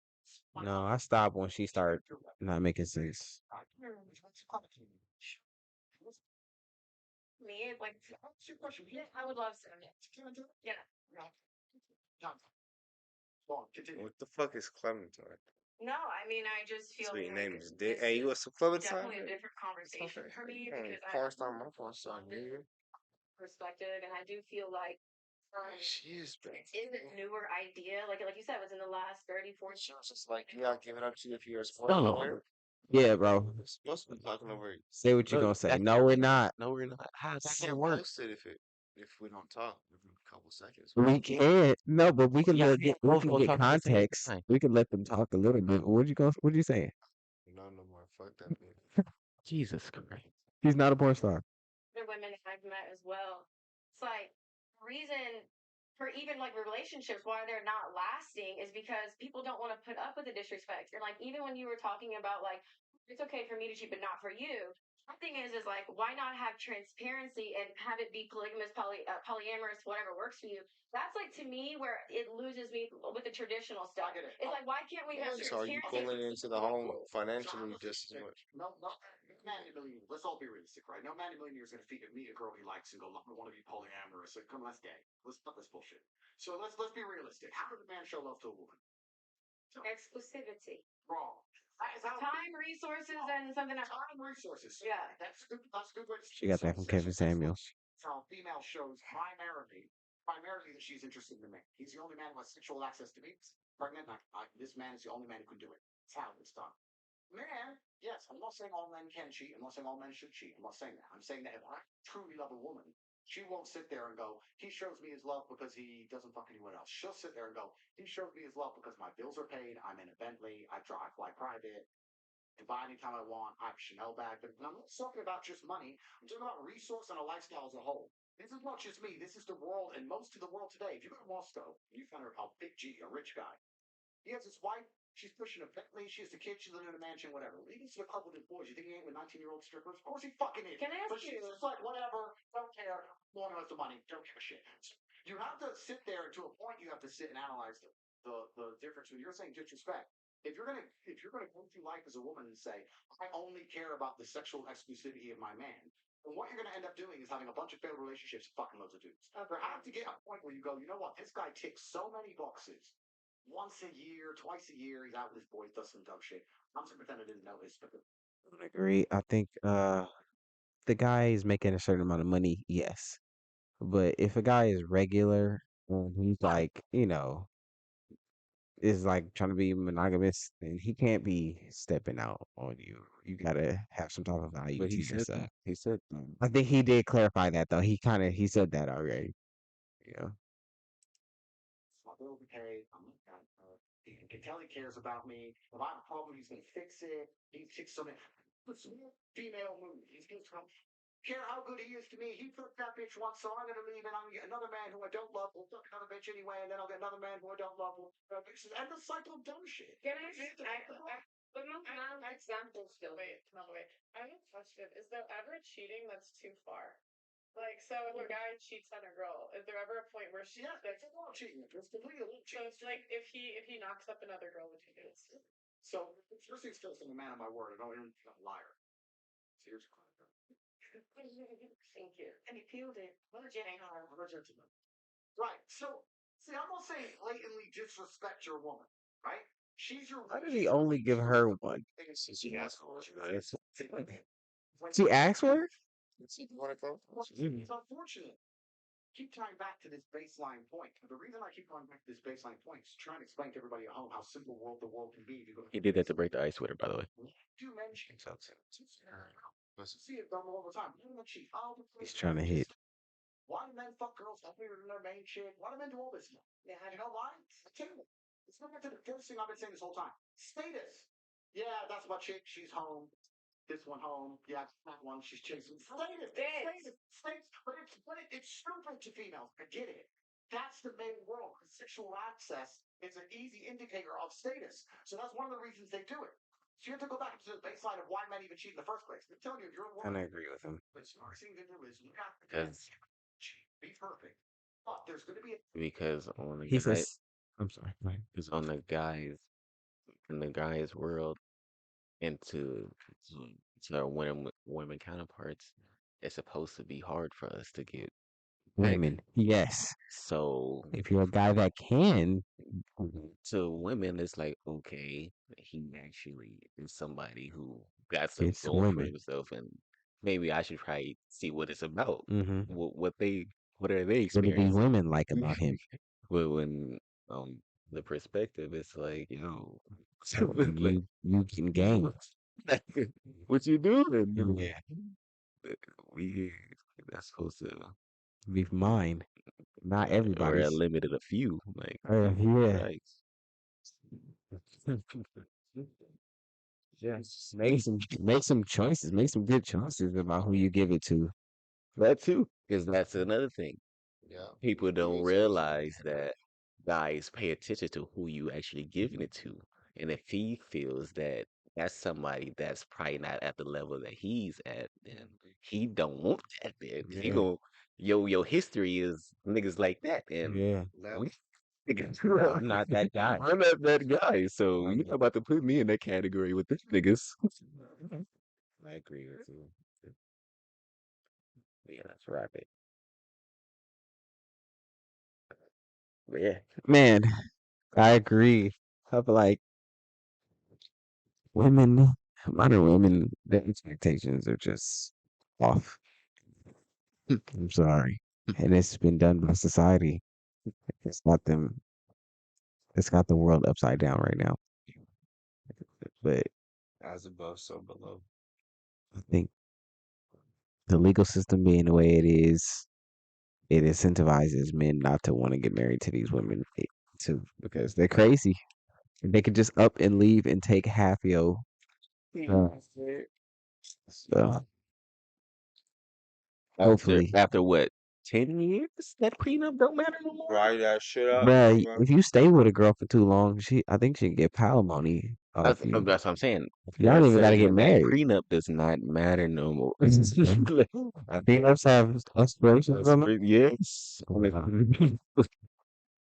no, I stopped when she started not making sense. Me, like, I would love some. Yeah. What the fuck is Clementine? No, I mean, I just feel So your like name is this Hey, you is want some Clementine? definitely a different conversation for me because I Porn have star, my porn star, nigga. perspective, and I do feel like She is big. it's a newer idea. Like you said, it was in the last 30, 40 She was just like, yeah, I'll give it up to you if you're a sports No. player. Yeah, bro. We're supposed to be talking over. Say what you Look, gonna say. that- No, we're not. No, we're not. How does that So gonna work? posted if we don't talk in a couple seconds. We can't. No, but we can Yeah, get we both can gonna get talk at the same context. time. We can let them talk a little bit. What you saying? No more. Fuck that bitch. Jesus Christ. He's not a porn star. other women I've met as well. It's like reason for even like relationships why they're not lasting is because people don't want to put up with the disrespect. And like even when you were talking about like it's okay for me to cheat but not for you. My thing is like why not have transparency and have it be polygamous, polyamorous, whatever works for you. That's like to me where it loses me with the traditional stuff. It's like why can't we have So are you transparency? pulling into the home financially just as much? No, man in a million. Let's all be realistic, right? No man in a million years is going to meet a girl he likes and go, I want to be polyamorous. Like, come on, that's gay. Let's cut this bullshit. So let's be realistic. How does a man show love to a woman? Exclusivity. Wrong. That is how Time, resources, and something else. time resources. Yeah. That's good. That's a good way to She got that from Kevin Samuels. That's how a female shows primarily that she's interested in the man. He's the only man who has sexual access to me. Pregnant. This man is the only man who can do it. That's how it's done. Man, yes, I'm not saying all men can cheat. I'm not saying all men should cheat. I'm not saying that. I'm saying that if I truly love a woman, she won't sit there and go, he shows me his love because he doesn't fuck anyone else. She'll sit there and go, he shows me his love because my bills are paid. I'm in a Bentley. I fly private. To buy anytime I want. I have a Chanel bag. But I'm not talking about just money. I'm talking about resource and a lifestyle as a whole. This is not just me. This is the world and most of the world today. If you go to Moscow and you find a big G, a rich guy, he has his wife. She's pushing a Bentley. She has a kid. She's living in a mansion, whatever. He gets to a couple of his boys. You think he ain't with 19-year-old strippers? Of course he fucking is. Can I ask But you? she's just like, whatever. Don't care. Long enough the money. Don't give a shit. You have to sit there, and to a point, you have to sit and analyze the difference. When you're saying disrespect, if you're gonna go through life as a woman and say, I only care about the sexual exclusivity of my man, and what you're going to end up doing is having a bunch of failed relationships, fucking loads of dudes. There has to get a point where you go, you know what? This guy ticks so many boxes. Once a year, twice a year, he's out with his boys, does some dumb shit. I'm just pretending I didn't notice. But I agree. I think the guy is making a certain amount of money, yes. But if a guy is regular and he's like, is like trying to be monogamous, then he can't be stepping out on you. You gotta have some type of value But to he said yourself. that. He said I think he did clarify that though. He said that already. Yeah. My bill will be paid. I'm not gonna, he can tell he cares about me. If I have a problem, he's gonna fix it. He kicks something. It's a female move. He's gonna come. Care how good he is to me. He fucked that bitch once, so I'm gonna leave, and I'm gonna get another man who I don't love. Will fuck another bitch anyway, and then I'll get another man who I don't love. Will it's an endless cycle of dumb shit. Can but most examples still. Wait, no, wait. I have a question. Is there ever cheating that's too far? Like, so if a guy cheats on a girl, is there ever a point where she? Yeah, that's a lot of cheating. It's completely a little So cheating. it's like if he knocks up another girl, would you do it? So first things first, I'm a man of my word. I don't even a liar. So here's a Thank you. And he peeled it. What a gentleman. I'm a gentleman. Right. So see, I'm not saying blatantly disrespect your woman, right? She's your. Why did he only give her one? she asked for it. She asked for it? It's unfortunate. Keep tying back to this baseline point. The reason I keep going back to this baseline point is trying to explain to everybody at home how simple the world can be if you go. He did that to break the ice with her, by the way. Do mention see it done all the time. You know, cheat. He's trying to hit. Why do men fuck girls happier than their main chick? Why do men do all this? Yeah, you know why? I tell you, it's going back to the first thing I've been saying this whole time. Status. Yeah, that's my chick. She's home. This one home. Yeah, that one. She's chasing. Status. But it's stupid to females. I get it. That's the main world. Sexual access is an easy indicator of status. So that's one of the reasons they do it. So you have to go back to the baseline of why men even cheat in the first place. I'm telling you, if you're a woman, And I agree with him. the smart thing to do is look at Because be perfect. But there's going to be because on the He guy, says, I'm sorry. Go ahead. because on the guys in the guys world and to our women counterparts, it's supposed to be hard for us to get Women. Yes. so If you're a guy that can, to women it's like okay, he actually is somebody who got some it's going for women. himself, and maybe I should probably see what it's about. Mm-hmm. What are they What do these experiencing? women like about him? But when the perspective, it's like, yo, You can gain. what you doing? Yeah. We that's supposed to Be mine. Not or a everybody's. limited a few. Like, Yeah. Christ. Yes. Make some choices. Make some good choices about who you give it to. That too, because that's another thing. Yeah. People don't realize that guys pay attention to who you actually giving it to. And if he feels that that's somebody that's probably not at the level that he's at, then he don't want that. Then he Yeah. go, your history is niggas like that, and Yeah. we I'm not that guy. I'm not that guy. So you're not about to put me in that category with this niggas. I agree with you. Yeah, let's wrap it. But yeah, Man, I agree. I feel like women, modern women, their expectations are just off. I'm sorry. And it's been done by society. It's got them, it's got the world upside down right now. But As above, so below. I think the legal system being the way it incentivizes men not to want to get married to these women too, because they're crazy. They could just up and leave and take half your. So hopefully, after what 10 years, that prenup don't matter no more. Write that shit up. bruh, if you stay with a girl for too long, I think she can get palimony off you. That's what I'm saying. Y'all don't even gotta get That married. prenup does not matter no more. Females have aspirations on them. Yes.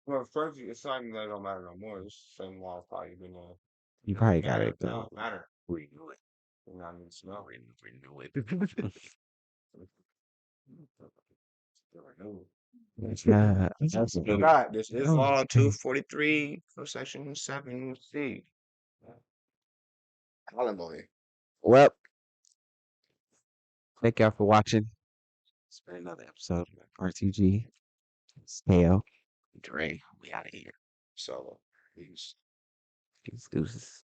Well, first, it's not even that it don't matter no more. It's the same law it's probably been on. You probably got Matter, it. it don't matter. Renew it. You know what I mean? Smell. Renew it. That's Right. This is law 243, section 7C. Alimony. well. Thank y'all for watching. It's been another episode of RTG. Stay out. Dre, we out of here. Solo. Peace. Peace, deuces.